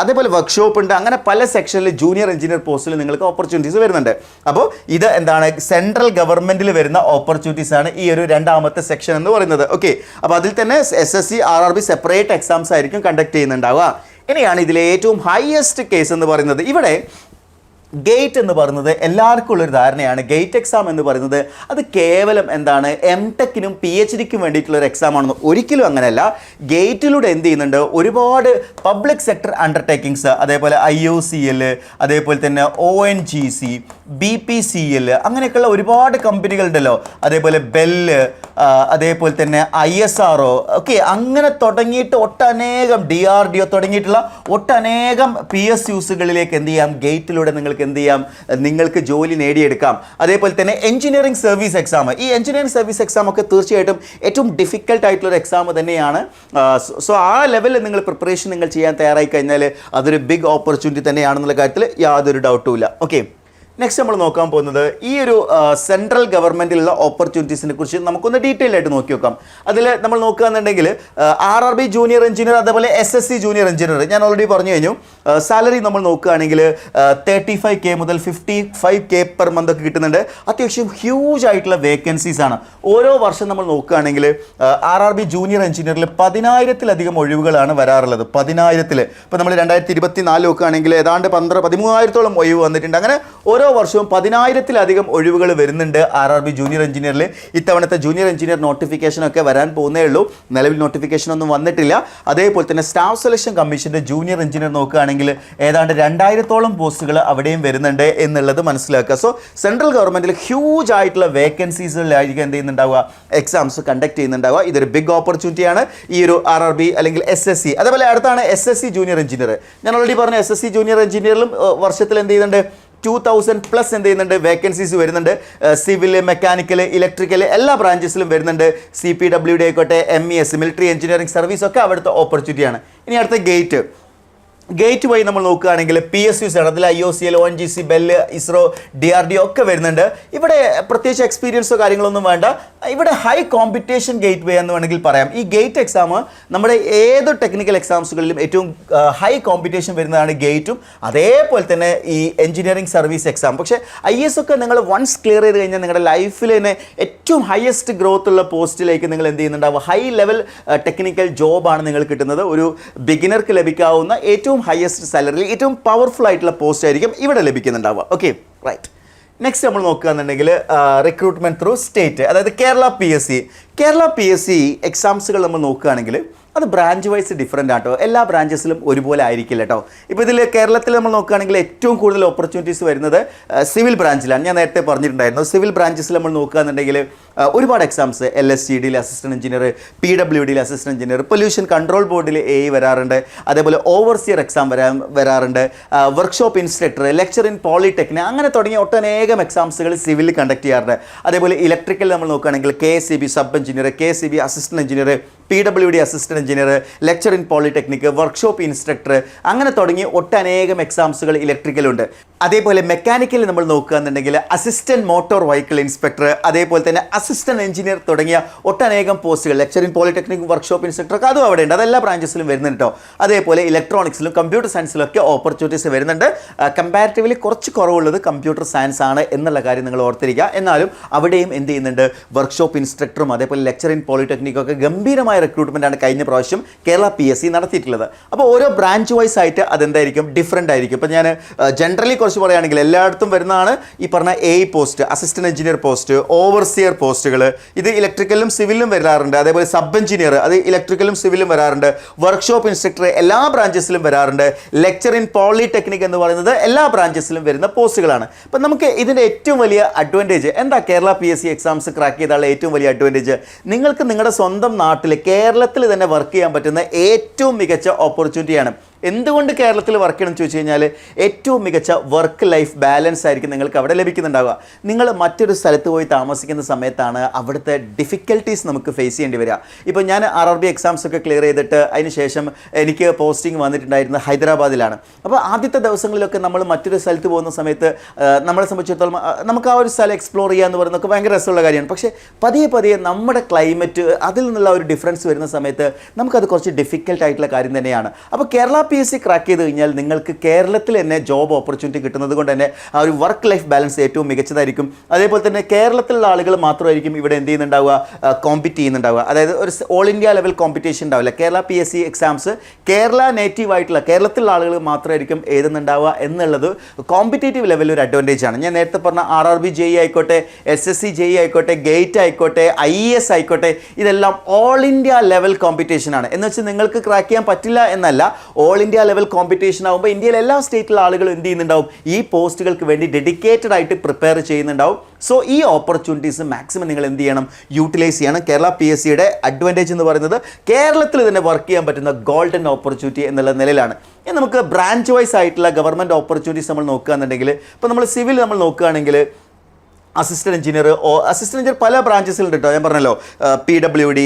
അതേപോലെ വർക്ക്ഷോപ്പ് ഉണ്ട്. അങ്ങനെ പല സെക്ഷനിൽ ജൂനിയർ എഞ്ചിനീയർ പോസ്റ്റിൽ നിങ്ങൾക്ക് ഓപ്പർച്യൂണിറ്റീസ് വരുന്നുണ്ട്. അപ്പോൾ ഇത് എന്താണ്, സെൻട്രൽ ഗവൺമെൻറ്റിൽ വരുന്ന ഓപ്പർച്യൂണിറ്റീസ് ആണ് ഈ ഒരു രണ്ടാമത്തെ സെക്ഷൻ എന്ന് പറയുന്നത്. ഓക്കെ, അപ്പോൾ അതിൽ തന്നെ SSC RRB സെപ്പറേറ്റ് എക്സാംസ് ആയിരിക്കും കണ്ടക്ട് ചെയ്യുന്നുണ്ടാവുക. ഇനിയാണ് ഇതിലെ ഏറ്റവും ഹയസ്റ്റ് കേസ് എന്ന് പറയുന്നത്. ഇവിടെ ഗേറ്റ് എന്ന് പറയുന്നത് എല്ലാവർക്കും ഉള്ളൊരു ധാരണയാണ്. ഗേറ്റ് എക്സാം എന്ന് പറയുന്നത് അത് കേവലം എന്താണ്, MTechനും PhDക്കും വേണ്ടിയിട്ടുള്ളൊരു എക്സാം ആണെന്ന്. ഒരിക്കലും അങ്ങനെയല്ല. ഗേറ്റിലൂടെ എന്ത് ചെയ്യുന്നുണ്ട്, ഒരുപാട് പബ്ലിക് സെക്ടർ അണ്ടർടേക്കിങ്സ്, അതേപോലെ IOCL, അതേപോലെ തന്നെ ONGC, BPCL, അങ്ങനെയൊക്കെയുള്ള ഒരുപാട് കമ്പനികളുണ്ടല്ലോ. അതേപോലെ ബെല്ല്, അതേപോലെ തന്നെ ISRO, ഓക്കെ, അങ്ങനെ തുടങ്ങിയിട്ട് ഒട്ടനേകം DRDO തുടങ്ങിയിട്ടുള്ള ഒട്ടനേകം PSUsകളിലേക്ക് എന്ത് ചെയ്യാം, ഗേറ്റിലൂടെ നിങ്ങൾക്ക് എന്ത് ചെയ്യാം, നിങ്ങൾക്ക് ജോലി നേടിയെടുക്കാം. അതേപോലെ തന്നെ എഞ്ചിനീയറിംഗ് സർവീസ് എക്സാം, ഈ എഞ്ചിനീയറിംഗ് സർവീസ് എക്സാം ഒക്കെ തീർച്ചയായിട്ടും ഏറ്റവും ഡിഫിക്കൽട്ട് ആയിട്ടുള്ളൊരു എക്സാം തന്നെയാണ്. സോ ആ ലെവലിൽ നിങ്ങൾ പ്രിപ്പറേഷൻ നിങ്ങൾ ചെയ്യാൻ തയ്യാറായി കഴിഞ്ഞാൽ അതൊരു ബിഗ് ഓപ്പർച്യൂണിറ്റി തന്നെയാണെന്നുള്ള കാര്യത്തിൽ യാതൊരു ഡൗട്ടും ഇല്ല. ഓക്കെ, നെക്സ്റ്റ് നമ്മൾ നോക്കാൻ പോകുന്നത് ഈ ഒരു സെൻട്രൽ ഗവൺമെൻറ്റിലുള്ള ഓപ്പർച്യൂണിറ്റീസിനെ കുറിച്ച് നമുക്കൊന്ന് ഡീറ്റെയിൽ ആയിട്ട് നോക്കി നോക്കാം. അതിൽ നമ്മൾ നോക്കുകയാണെന്നുണ്ടെങ്കിൽ RRB ജൂനിയർ എഞ്ചിനീയർ, അതേപോലെ SSC ജൂനിയർ എഞ്ചിനീയർ ഞാൻ ഓൾറെഡി പറഞ്ഞു കഴിഞ്ഞു. സാലറി നമ്മൾ നോക്കുകയാണെങ്കിൽ 35K മുതൽ 55K പെർ മന്ത് ഒക്കെ കിട്ടുന്നുണ്ട്. അത്യാവശ്യം ഹ്യൂജ് ആയിട്ടുള്ള വേക്കൻസീസ് ആണ്. ഓരോ വർഷം നമ്മൾ നോക്കുകയാണെങ്കിൽ RRB ജൂനിയർ എഞ്ചിനീയറിൽ 10,000-ലധികം ഒഴിവുകളാണ് വരാറുള്ളത്. 10,000. ഇപ്പോൾ നമ്മൾ 2024 നോക്കുകയാണെങ്കിൽ ഏതാണ്ട് 13,000-ഓളം ഒഴിവ് വന്നിട്ടുണ്ട്. അങ്ങനെ ഓരോ വർഷവും 10,000-ലധികം ഒഴിവുകൾ വരുന്നുണ്ട് RRB ജൂനിയർ എഞ്ചിനീയറിൽ. ഇത്തവണത്തെ ജൂനിയർ എഞ്ചിനീയർ നോട്ടിഫിക്കേഷൻ ഒക്കെ വരാൻ പോകുന്നേ ഉള്ളൂ. നിലവിൽ നോട്ടിഫിക്കേഷൻ ഒന്നും വന്നിട്ടില്ല. അതേപോലെ തന്നെ സ്റ്റാഫ് സെലക്ഷൻ കമ്മീഷൻ്റെ ജൂനിയർ എഞ്ചിനീയർ നോക്കുകയാണെങ്കിൽ ഏതാണ്ട് 2,000-ഓളം പോസ്റ്റുകൾ അവിടെയും വരുന്നുണ്ട് എന്നുള്ളത് മനസ്സിലാക്കുക. സോ സെൻട്രൽ ഗവൺമെൻറ്റിൽ ഹ്യൂജ് ആയിട്ടുള്ള വേക്കൻസീസുകളിലായിരിക്കും എന്ത് ചെയ്യുന്നുണ്ടാവുക, എക്സാംസ് കണ്ടക്ട് ചെയ്യുന്നുണ്ടാവുക. ഇതൊരു ബിഗ് ഓപ്പർച്യൂണിറ്റിയാണ് ഈ ഒരു RRB അല്ലെങ്കിൽ SSC. അതേപോലെ അടുത്താണ് SSC ജൂനിയർ എഞ്ചിനീയർ. ഞാൻ ഓൾറെഡി പറഞ്ഞു SSC ജൂനിയർ എഞ്ചിനീയറിലും വർഷത്തിൽ എന്ത് ചെയ്യുന്നുണ്ട്, 2,000+ എന്ത് ചെയ്യുന്നുണ്ട്, വേക്കൻസീസ് വരുന്നുണ്ട്. സിവിൽ, മെക്കാനിക്കൽ, ഇലക്ട്രിക്കൽ എല്ലാ ബ്രാഞ്ചസിലും വരുന്നുണ്ട്. CPWD ആയിക്കോട്ടെ, MES മിലിറ്ററി എഞ്ചിനീയറിംഗ് സർവീസ് ഒക്കെ അവിടുത്തെ ഓപ്പർച്യൂണിറ്റിയാണ്. ഇനി അടുത്ത ഗേറ്റ് വഴി നമ്മൾ നോക്കുകയാണെങ്കിൽ PSUs ആണ്. അതിൽ IOCL, ONGC, bell, ISRO, DRDO ഒക്കെ വരുന്നുണ്ട്. ഇവിടെ പ്രത്യേകിച്ച് എക്സ്പീരിയൻസോ കാര്യങ്ങളൊന്നും വേണ്ട. ഇവിടെ ഹൈ കോമ്പറ്റീഷൻ ഗേറ്റ് വേ എന്ന് വേണമെങ്കിൽ പറയാം. ഈ ഗേറ്റ് എക്സാം നമ്മുടെ ഏത് ടെക്നിക്കൽ എക്സാംസുകളിലും ഏറ്റവും ഹൈ കോമ്പറ്റീഷൻ വരുന്നതാണ് ഗേറ്റും, അതേപോലെ തന്നെ ഈ എഞ്ചിനീയറിംഗ് സർവീസ് എക്സാം. പക്ഷേ IS ഒക്കെ നിങ്ങൾ വൺസ് ക്ലിയർ ചെയ്ത് കഴിഞ്ഞാൽ നിങ്ങളുടെ ലൈഫിൽ തന്നെ ഏറ്റവും ഹയസ്റ്റ് ഗ്രോത്ത് ഉള്ള പോസ്റ്റിലേക്ക് നിങ്ങൾ എന്ത് ചെയ്യുന്നുണ്ടാവുക, ഹൈ ലെവൽ ടെക്നിക്കൽ ജോബാണ് നിങ്ങൾ കിട്ടുന്നത്. ഒരു ബിഗിനർക്ക് ലഭിക്കാവുന്ന ഏറ്റവും ഹയസ്റ്റ് സാലറിയിൽ ഏറ്റവും പവർഫുൾ ആയിട്ടുള്ള പോസ്റ്റ് ആയിരിക്കും ഇവിടെ ലഭിക്കുന്നുണ്ടാവുക. Okay, right. നെക്സ്റ്റ് നമ്മൾ നോക്കുകയാണെന്നുണ്ടെങ്കിൽ റിക്രൂട്ട്മെൻറ്റ് ത്രൂ സ്റ്റേറ്റ്, അതായത് കേരള PSC എക്സാംസുകൾ നമ്മൾ നോക്കുകയാണെങ്കിൽ അത് ബ്രാഞ്ച് വൈസ് ഡിഫറെൻ്റ് ആട്ടോ. എല്ലാ ബ്രാഞ്ചസിലും ഒരുപോലെ ആയിരിക്കില്ല കേട്ടോ. ഇപ്പോൾ ഇതിൽ കേരളത്തിൽ നമ്മൾ നോക്കുകയാണെങ്കിൽ ഏറ്റവും കൂടുതൽ ഓപ്പർച്യൂണിറ്റീസ് വരുന്നത് സിവിൽ ബ്രാഞ്ചിലാണ്. ഞാൻ നേരത്തെ പറഞ്ഞിട്ടുണ്ടായിരുന്നു. സിവിൽ ബ്രാഞ്ചസിൽ നമ്മൾ നോക്കുകയാണെന്നുണ്ടെങ്കിൽ ഒരുപാട് എക്സാംസ് LSTDയിൽ അസിസ്റ്റൻറ്റ് എഞ്ചിനീയർ, PWDയിൽ അസിസ്റ്റൻറ്റ് എഞ്ചിനീയർ, പൊല്യൂഷൻ കൺട്രോൾ ബോർഡിൽ AE വരാറുണ്ട്. അതേപോലെ ഓവർസിയർ എക്സാം വരാറുണ്ട്. Workshop instructor, lecturer in polytechnic, അങ്ങനെ തുടങ്ങിയ ഒട്ടനേകം എക്സാംസുകൾ സിവിലിൽ കണ്ടക്ട് ചെയ്യാറുണ്ട്. അതേപോലെ ഇലക്ട്രിക്കൽ നമ്മൾ നോക്കുകയാണെങ്കിൽ KSEB sub engineer, KSEB assistant engineer, PWD assistant engineer, lecture in polytechnic, workshop instructor, അങ്ങനെ തുടങ്ങി ഒട്ടനേകം എക്സാംസുകൾ ഇലക്ട്രിക്കലുണ്ട്. അതേപോലെ മെക്കാനിക്കൽ നമ്മൾ നോക്കുകയാണെന്നുണ്ടെങ്കിൽ അസിസ്റ്റന്റ് മോട്ടോർ വെഹിക്കിൾ ഇൻസ്പെക്ടർ, അതേപോലെ തന്നെ അസിസ്റ്റന്റ് എഞ്ചിനീയർ തുടങ്ങിയ ഒട്ടനേകം പോസ്റ്റുകൾ, lecture in polytechnic, workshop instructor ഒക്കെ അതും അവിടെ ഉണ്ട്. അതെല്ലാ ബ്രാഞ്ചസിലും വരുന്നുണ്ട് കേട്ടോ. അതേപോലെ ഇലക്ട്രോണിക്സിലും കമ്പ്യൂട്ടർ സയൻസിലും ഒക്കെ ഓപ്പർച്യൂണിറ്റീസ് വരുന്നുണ്ട്. കമ്പാരിറ്റീവ്ലി കുറച്ച് കുറവുള്ളത് കമ്പ്യൂട്ടർ സയൻസ് ആണ് എന്നുള്ള കാര്യം നിങ്ങൾ ഓർത്തിരിക്കുക. എന്നാലും അവിടെയും എന്ത് ചെയ്യുന്നുണ്ട്, വർക്ക്ഷോപ്പ് ഇൻസ്ട്രക്ടറും അതേപോലെ ലെക്ചർ ഇൻ പോളിടെക്നിക്കും ഒക്കെ ഗംഭീരമായ റിക്രൂട്ട്മെന്റ് ആണ് കഴിഞ്ഞ പ്രാവശ്യം കേരള PSC നടത്തിയിട്ടുള്ളത്. അപ്പോൾ ഓരോ ബ്രാഞ്ച് വൈസ് ആയിട്ട് അതെന്തായിരിക്കും, ഡിഫറെൻ്റ് ആയിരിക്കും. ഇപ്പോൾ ഞാൻ ജനറലി കുറച്ച് പറയുകയാണെങ്കിൽ എല്ലായിടത്തും വരുന്നതാണ് ഈ പറഞ്ഞ post, assistant engineer post, overseer പോസ്റ്റുകൾ. ഇത് ഇലക്ട്രിക്കലും സിവിലും വരാറുണ്ട്. അതേപോലെ സബ് എഞ്ചിനീയർ, അത് ഇലക്ട്രിക്കലും സിവിലും വരാറുണ്ട്. വർക്ക്ഷോപ്പ് ഇൻസ്ട്രക്ടർ എല്ലാ ബ്രാഞ്ചസിലും വരാറുണ്ട്. ലെക്ചർ ഇൻ പോളിടെക്നിക് എന്ന് പറയുന്നത് എല്ലാ ബ്രാഞ്ചസിലും വരുന്ന പോസ്റ്റുകളാണ്. അപ്പം നമുക്ക് ഇതിൻ്റെ ഏറ്റവും വലിയ അഡ്വാൻറ്റേജ് എന്താ, കേരള PSC എക്സാംസ് ക്രാക്ക് ചെയ്താലുള്ള ഏറ്റവും വലിയ അഡ്വാൻറ്റേജ്, നിങ്ങൾക്ക് നിങ്ങളുടെ സ്വന്തം നാട്ടിൽ കേരളത്തിൽ തന്നെ വർക്ക് ചെയ്യാൻ പറ്റുന്ന ഏറ്റവും മികച്ച ഓപ്പർച്യൂണിറ്റിയാണ്. എന്തുകൊണ്ട് കേരളത്തിൽ വർക്ക് ചെയ്യണം എന്ന് ചോദിച്ചു കഴിഞ്ഞാൽ ഏറ്റവും മികച്ച വർക്ക് ലൈഫ് ബാലൻസ് ആയിരിക്കും നിങ്ങൾക്ക് അവിടെ ലഭിക്കുന്നുണ്ടാവുക. നിങ്ങൾ മറ്റൊരു സ്ഥലത്ത് പോയി താമസിക്കുന്ന സമയത്താണ് അവിടുത്തെ ഡിഫിക്കൽട്ടീസ് നമുക്ക് ഫേസ് ചെയ്യേണ്ടി വരിക. ഇപ്പോൾ ഞാൻ RRB എക്സാംസ് ഒക്കെ ക്ലിയർ ചെയ്തിട്ട് അതിന് ശേഷം എനിക്ക് പോസ്റ്റിംഗ് വന്നിട്ടുണ്ടായിരുന്നത് ഹൈദരാബാദിലാണ്. അപ്പോൾ ആദ്യത്തെ ദിവസങ്ങളിലൊക്കെ നമ്മൾ മറ്റൊരു സ്ഥലത്ത് പോകുന്ന സമയത്ത് നമ്മളെ സംബന്ധിച്ചിടത്തോളം നമുക്ക് ആ ഒരു സ്ഥലം എക്സ്പ്ലോർ ചെയ്യുക എന്ന് പറയുന്നതൊക്കെ ഭയങ്കര രസമുള്ള കാര്യമാണ്. പക്ഷേ പതിയെ പതിയെ നമ്മുടെ ക്ലൈമറ്റ് അതിൽ നിന്നുള്ള ഒരു ഡിഫറൻസ് വരുന്ന സമയത്ത് നമുക്കത് കുറച്ച് ഡിഫിക്കൽട്ടായിട്ടുള്ള കാര്യം തന്നെയാണ്. അപ്പോൾ കേരള PSC ക്രാക്ക് ചെയ്ത് കഴിഞ്ഞാൽ നിങ്ങൾക്ക് കേരളത്തിൽ തന്നെ ജോബ് ഓപ്പർച്യൂണിറ്റി കിട്ടുന്നത് കൊണ്ട് തന്നെ ആ ഒരു വർക്ക് ലൈഫ് ബാലൻസ് ഏറ്റവും മികച്ചതായിരിക്കും. അതേപോലെ തന്നെ കേരളത്തിലുള്ള ആളുകൾ മാത്രമായിരിക്കും ഇവിടെ എന്ത് ചെയ്യുന്നുണ്ടാവുക, കോമ്പീറ്റ് ചെയ്യുന്നുണ്ടാവുക. അതായത് ഒരു ഓൾ ഇന്ത്യ ലെവൽ കോമ്പറ്റീഷൻ ഉണ്ടാവില്ല. Kerala PSC exams Kerala native ആയിട്ടുള്ള കേരളത്തിലുള്ള ആളുകൾ മാത്രമായിരിക്കും എഴുതുന്നുണ്ടാവുക എന്നുള്ളത് കോമ്പറ്റേറ്റീവ് ലെവലിൽ ഒരു അഡ്വാൻറ്റേജ് ആണ്. ഞാൻ നേരത്തെ പറഞ്ഞ RRB JE ആയിക്കോട്ടെ, SSC JE ആയിക്കോട്ടെ, ഗേറ്റ് ആയിക്കോട്ടെ, IAS ആയിക്കോട്ടെ, ഇതെല്ലാം ഓൾ ഇന്ത്യ ലെവൽ കോമ്പറ്റീഷൻ ആണ്. എന്ന് വെച്ചാൽ നിങ്ങൾക്ക് ക്രാക്ക് ചെയ്യാൻ പറ്റില്ല എന്നല്ല, ഓൾ ഇന്ത്യ ലെവൽ കോമ്പറ്റീഷൻ ആകുമ്പോൾ ഇന്ത്യയിലെ എല്ലാ സ്റ്റേറ്റിലെ ആളുകളും എന്ത് ചെയ്യുന്നുണ്ടാവും, ഈ പോസ്റ്റുകൾക്ക് വേണ്ടി ഡെഡിക്കേറ്റഡ് ആയിട്ട് പ്രിപ്പയർ ചെയ്യുന്നുണ്ടാവും. സോ ഈ ഓപ്പർച്യൂണിറ്റീസ് മാക്സിമം നിങ്ങൾ എന്ത് ചെയ്യണം, യൂട്ടിലൈസ് ചെയ്യണം. കേരള PSCയുടെ അഡ്വാൻറ്റേജ് എന്ന് പറയുന്നത് കേരളത്തിൽ തന്നെ വർക്ക് ചെയ്യാൻ പറ്റുന്ന ഗോൾഡൻ ഓപ്പർച്യൂണിറ്റി എന്നുള്ള നിലയിലാണ്. ഇനി നമുക്ക് ബ്രാഞ്ച് വൈസ് ആയിട്ടുള്ള ഗവൺമെൻറ് ഓപ്പർച്യൂണിറ്റീസ് നമ്മൾ നോക്കുകയാണെന്നുണ്ടെങ്കിൽ, ഇപ്പോൾ നമ്മൾ സിവിൽ നമ്മൾ നോക്കുകയാണെങ്കിൽ അസിസ്റ്റന്റ് എഞ്ചിനീയർ പല ബ്രാഞ്ചസിലുണ്ട് കേട്ടോ. ഞാൻ പറഞ്ഞല്ലോ PWD,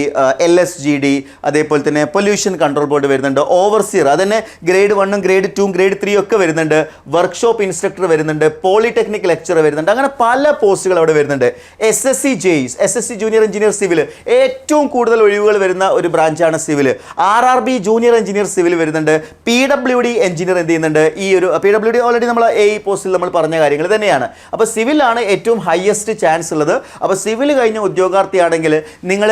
LSGD, അതേപോലെ തന്നെ പൊല്യൂഷൻ കൺട്രോൾ ബോർഡ് വരുന്നുണ്ട്. ഓവർസിയർ അതന്നെ ഗ്രേഡ് 1, ഗ്രേഡ് 2, ഗ്രേഡ് 3 ഒക്കെ വരുന്നുണ്ട്. വർക്ക്ഷോപ്പ് ഇൻസ്ട്രക്ടർ വരുന്നുണ്ട്. പോളിടെക്നിക് ലെക്ചർ വരുന്നുണ്ട്. അങ്ങനെ പല പോസ്റ്റുകൾ അവിടെ വരുന്നുണ്ട്. SSC ജൂനിയർ എഞ്ചിനീയർ സിവിൽ ഏറ്റവും കൂടുതൽ ഒഴിവുകൾ വരുന്ന ഒരു ബ്രാഞ്ചാണ് civil. RRB junior engineer civil വരുന്നുണ്ട്. PWD എഞ്ചിനീയർ എന്ത് ചെയ്യുന്നുണ്ട്, ഈ ഒരു PWD ഓൾറെഡി നമ്മൾ പോസ്റ്റിൽ നമ്മൾ പറഞ്ഞ കാര്യങ്ങൾ തന്നെയാണ്. അപ്പോൾ സിവിലാണ് ഏറ്റവും ഹയസ്റ്റ് ചാൻസ് ഉള്ളത്. അപ്പോൾ സിവിൽ കഴിഞ്ഞ ഉദ്യോഗാർത്ഥിയാണെങ്കിൽ നിങ്ങൾ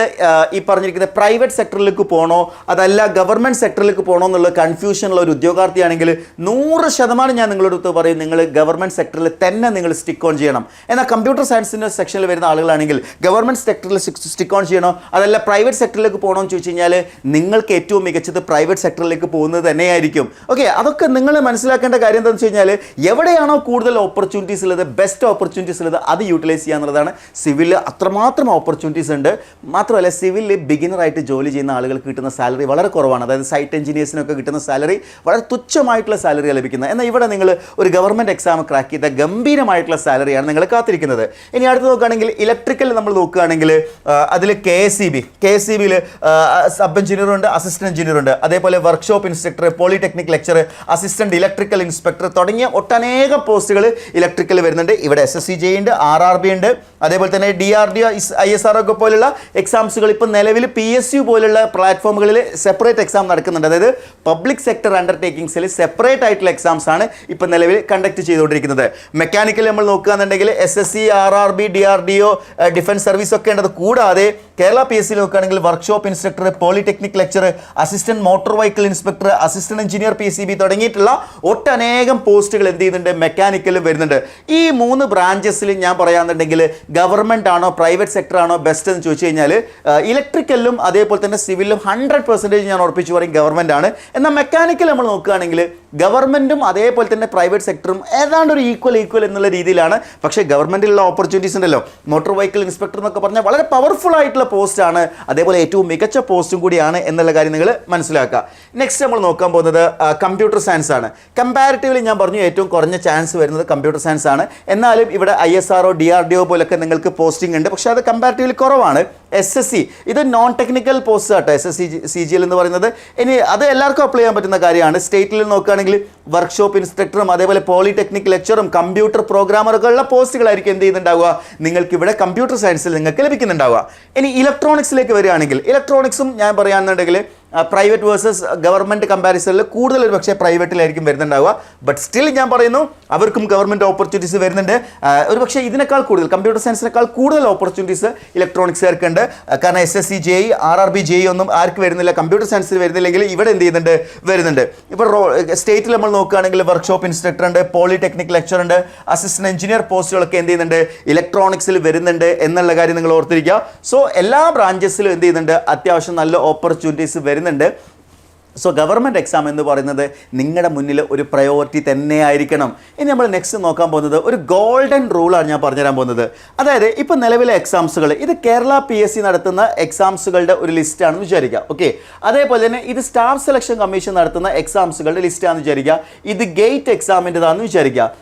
ഈ പറഞ്ഞിരിക്കുന്ന പ്രൈവറ്റ് സെക്ടറിലേക്ക് പോകണോ അതല്ല ഗവൺമെൻറ് സെക്ടറിലേക്ക് പോകണോ എന്നുള്ള കൺഫ്യൂഷനുള്ള ഒരു ഉദ്യോഗാർത്ഥിയാണെങ്കിൽ 100% ഞാൻ നിങ്ങളോട് പറയും, നിങ്ങൾ ഗവൺമെൻറ് സെക്ടറിൽ തന്നെ നിങ്ങൾ സ്റ്റിക്ക് ഓൺ ചെയ്യണം. എന്നാൽ കമ്പ്യൂട്ടർ സയൻസിൻ്റെ സെക്ഷനിൽ വരുന്ന ആളുകളാണെങ്കിൽ ഗവൺമെൻറ് സെക്ടറിൽ സ്റ്റിക്ക് ഓൺ ചെയ്യണോ അതല്ല പ്രൈവറ്റ് സെക്ടറിലേക്ക് പോകണോ എന്ന് ചോദിച്ചു കഴിഞ്ഞാൽ നിങ്ങൾക്ക് ഏറ്റവും മികച്ചത് പ്രൈവറ്റ് സെക്ടറിലേക്ക് പോകുന്നത് തന്നെയായിരിക്കും. ഓക്കെ, അതൊക്കെ നിങ്ങൾ മനസ്സിലാക്കേണ്ട കാര്യം എന്താണെന്ന് വെച്ച് കഴിഞ്ഞാൽ എവിടെയാണോ കൂടുതൽ ഓപ്പർച്യൂണിറ്റീസ് ഉള്ളത്, ബെസ്റ്റ് ഓപ്പർച്യൂണിറ്റീസ് ഉള്ളത്, അത് യൂട്ടിലൈസ് ചെയ്യുക എന്നുള്ളതാണ്. സിവിൽ അത്രമാത്രം ഓപ്പർച്യൂണിറ്റീസ് ഉണ്ട്. മാത്രമല്ല സിവിലിൽ ബിഗിനറായിട്ട് ജോലി ചെയ്യുന്ന ആളുകൾക്ക് കിട്ടുന്ന സാലറി വളരെ കുറവാണ്. അതായത് സൈറ്റ് എഞ്ചിനീയേഴ്സിനൊക്കെ കിട്ടുന്ന സാലറി വളരെ തുച്ഛമായിട്ടുള്ള സാലറി ലഭിക്കുന്നത്. എന്നാൽ ഇവിടെ നിങ്ങൾ ഒരു ഗവൺമെൻറ് എക്സാം ക്രാക്ക് ചെയ്ത ഗംഭീരമായിട്ടുള്ള സാലറിയാണ് നിങ്ങൾ കാത്തിരിക്കുന്നത്. ഇനി അടുത്ത് നോക്കുകയാണെങ്കിൽ ഇലക്ട്രിക്കൽ നമ്മൾ നോക്കുകയാണെങ്കിൽ അതിൽ KSEB സബ് എഞ്ചിനീയർ ഉണ്ട്, അസിസ്റ്റന്റ് എഞ്ചിനീയർ ഉണ്ട്. അതേപോലെ workshop instructor, polytechnic lecture, assistant electrical inspector തുടങ്ങിയ ഒട്ടനേകം പോസ്റ്റുകൾ ഇലക്ട്രിക്കൽ വരുന്നുണ്ട്. ഇവിടെ SSC JE ഉണ്ട്, RRB ഉണ്ട്, അതേപോലെ തന്നെ DRDO, ISRO ഒക്കെ പോലുള്ള എക്സാംസുകൾ ഇപ്പോൾ നിലവിൽ PSU പോലുള്ള പ്ലാറ്റ്ഫോമുകളിൽ സെപ്പറേറ്റ് എക്സാം നടക്കുന്നുണ്ട്. അതായത് പബ്ലിക് സെക്ടർ അണ്ടർടേക്കിങ്സിൽ സെപ്പറേറ്റ് ആയിട്ടുള്ള എക്സാംസ് ആണ് ഇപ്പോൾ നിലവിൽ കണ്ടക്ട് ചെയ്തുകൊണ്ടിരിക്കുന്നത്. മെക്കാനിക്കൽ നമ്മൾ നോക്കുകയാണെന്നുണ്ടെങ്കിൽ SSC, RRB, DRDO, defence service ഒക്കെ ഉണ്ടത്. കൂടാതെ കേരള PSC നോക്കുകയാണെങ്കിൽ workshop instructor, polytechnic lecture, assistant motor vehicle inspector, assistant engineer PCB തുടങ്ങിയിട്ടുള്ള ഒട്ടനേകം പോസ്റ്റുകൾ എന്ത് ചെയ്യുന്നുണ്ട്, മെക്കാനിക്കലും വരുന്നുണ്ട്. ഈ 3 ബ്രാഞ്ചസിൽ ഞാൻ പറയാന്നുണ്ടെങ്കിൽ ഗവൺമെൻറ് ആണോ പ്രൈവറ്റ് സെക്ടർ ആണോ ബെസ്റ്റ് എന്ന് ചോദിച്ചു കഴിഞ്ഞാൽ ഇലക്ട്രിക്കലിലും അതേപോലെ തന്നെ സിവിലും 100% ഞാൻ ഉറപ്പിച്ച് പറയും ഗവൺമെൻറ് ആണ്. എന്നാൽ മെക്കാനിക്കൽ നമ്മൾ നോക്കുകയാണെങ്കിൽ ഗവൺമെൻറ്റും അതേപോലെ തന്നെ പ്രൈവറ്റ് സെക്ടറും ഏതാണ്ട് ഒരു ഈക്വൽ എന്നുള്ള രീതിയിലാണ്. പക്ഷേ ഗവൺമെൻറ്റിലുള്ള ഓപ്പർച്യൂണിറ്റീസ് ഉണ്ടല്ലോ, മോട്ടോർ വെഹിക്കിൾ ഇൻസ്പെക്ടർ എന്നൊക്കെ പറഞ്ഞാൽ വളരെ പവർഫുൾ ആയിട്ടുള്ള പോസ്റ്റാണ്, അതേപോലെ ഏറ്റവും മികച്ച പോസ്റ്റും കൂടിയാണ് എന്നുള്ള കാര്യം നിങ്ങൾ മനസ്സിലാക്കുക. നെക്സ്റ്റ് നമ്മൾ നോക്കാൻ പോകുന്നത് കമ്പ്യൂട്ടർ സയൻസ് ആണ്. കമ്പാരിറ്റീവ്ലി ഞാൻ പറഞ്ഞു ഏറ്റവും കുറഞ്ഞ ചാൻസ് വരുന്നത് കമ്പ്യൂട്ടർ സയൻസ് ആണ്. എന്നാലും ഇവിടെ ISRO, DRDO പോലൊക്കെ നിങ്ങൾക്ക് പോസ്റ്റിംഗ് ഉണ്ട്, പക്ഷേ അത് കമ്പാരിറ്റീവ്ലി കുറവാണ്. SSC ഇത് നോൺ ടെക്നിക്കൽ പോസ്റ്റ് ആട്ടോ, SSC CGL എന്ന് പറയുന്നത്. ഇനി അത് എല്ലാവർക്കും അപ്ലൈ ചെയ്യാൻ പറ്റുന്ന കാര്യമാണ്. സ്റ്റേറ്റിൽ നോക്കുകയാണെങ്കിൽ വർക്ക്ഷോപ്പ് ഇൻസ്ട്രക്ടറും അതേപോലെ പോളിടെക്നിക് ലെക്ചറും കമ്പ്യൂട്ടർ പ്രോഗ്രാമറൊക്കെ ഉള്ള പോസ്റ്റുകളായിരിക്കും എന്ത് ചെയ്യുന്നുണ്ടാവുക, നിങ്ങൾക്ക് ഇവിടെ കമ്പ്യൂട്ടർ സയൻസിൽ നിങ്ങൾക്ക് ലഭിക്കുന്നുണ്ടാവുക. ഇനി ഇലക്ട്രോണിക്സിലേക്ക് വരികയാണെങ്കിൽ, ഇലക്ട്രോണിക്സും ഞാൻ പറയുകയാണെന്നുണ്ടെങ്കിൽ പ്രൈവറ്റ് വേഴ്സസ് ഗവൺമെൻറ് കമ്പാരിസണിൽ കൂടുതൽ ഒരു പക്ഷേ പ്രൈവറ്റിലായിരിക്കും വരുന്നുണ്ടാവുക. ബട്ട് സ്റ്റിൽ ഞാൻ പറയുന്നു അവർക്കും ഗവൺമെൻറ് ഓപ്പർച്യൂണിറ്റീസ് വരുന്നുണ്ട്. ഒരു പക്ഷേ ഇതിനേക്കാൾ കൂടുതൽ കമ്പ്യൂട്ടർ സയൻസിനേക്കാൾ കൂടുതൽ ഓപ്പർച്യൂണിറ്റീസ് ഇലക്ട്രോണിക്സുകാർക്ക് ഉണ്ട്. കാരണം SSC JEE RRB JEE ഒന്നും ആർക്ക് വരുന്നില്ല, കമ്പ്യൂട്ടർ സയൻസിൽ വരുന്നില്ലെങ്കിൽ ഇവിടെ എന്ത് ചെയ്യുന്നുണ്ട്, വരുന്നുണ്ട്. ഇപ്പോൾ സ്റ്റേറ്റിൽ നമ്മൾ നോക്കുകയാണെങ്കിൽ വർക്ക്ഷോപ്പ് ഇൻസ്ട്രക്ടർ ഉണ്ട്, പോളിടെക്നിക് ലെക്ചർ ഉണ്ട്, അസിസ്റ്റന്റ് എഞ്ചിനീയർ പോസ്റ്റുകളൊക്കെ എന്ത് ചെയ്യുന്നുണ്ട്, ഇലക്ട്രോണിക്സിൽ വരുന്നുണ്ട് എന്നുള്ള കാര്യം നിങ്ങൾ ഓർത്തിരിക്കുക. സോ എല്ലാ ബ്രാഞ്ചസിലും എന്ത് ചെയ്യുന്നുണ്ട്, അത്യാവശ്യം നല്ല ഓപ്പർച്യൂണിറ്റീസ് വരുന്നുണ്ട്. സോ ഗവൺമെൻറ് എക്സാം എന്ന് പറയുന്നത് നിങ്ങളുടെ മുന്നിൽ ഒരു പ്രയോറിറ്റി തന്നെ ആയിരിക്കണം. ഇനി നമ്മൾ നെക്സ്റ്റ് നോക്കാൻ പോകുന്നത് ഒരു ഗോൾഡൻ റൂളാണ് ഞാൻ പറഞ്ഞുതരാൻ പോകുന്നത്. അതായത് ഇപ്പോൾ നിലവിലെ എക്സാംസുകൾ, ഇത് കേരള PSC നടത്തുന്ന എക്സാംസുകളുടെ ഒരു ലിസ്റ്റാണെന്ന് വിചാരിക്കുക. ഓക്കെ, അതേപോലെ തന്നെ ഇത് സ്റ്റാഫ് സെലക്ഷൻ കമ്മീഷൻ നടത്തുന്ന എക്സാംസുകളുടെ ലിസ്റ്റാണെന്ന് വിചാരിക്കുക. ഇത് ഗേറ്റ് എക്സാമിൻ്റെതാണെന്ന് വിചാരിക്കുക.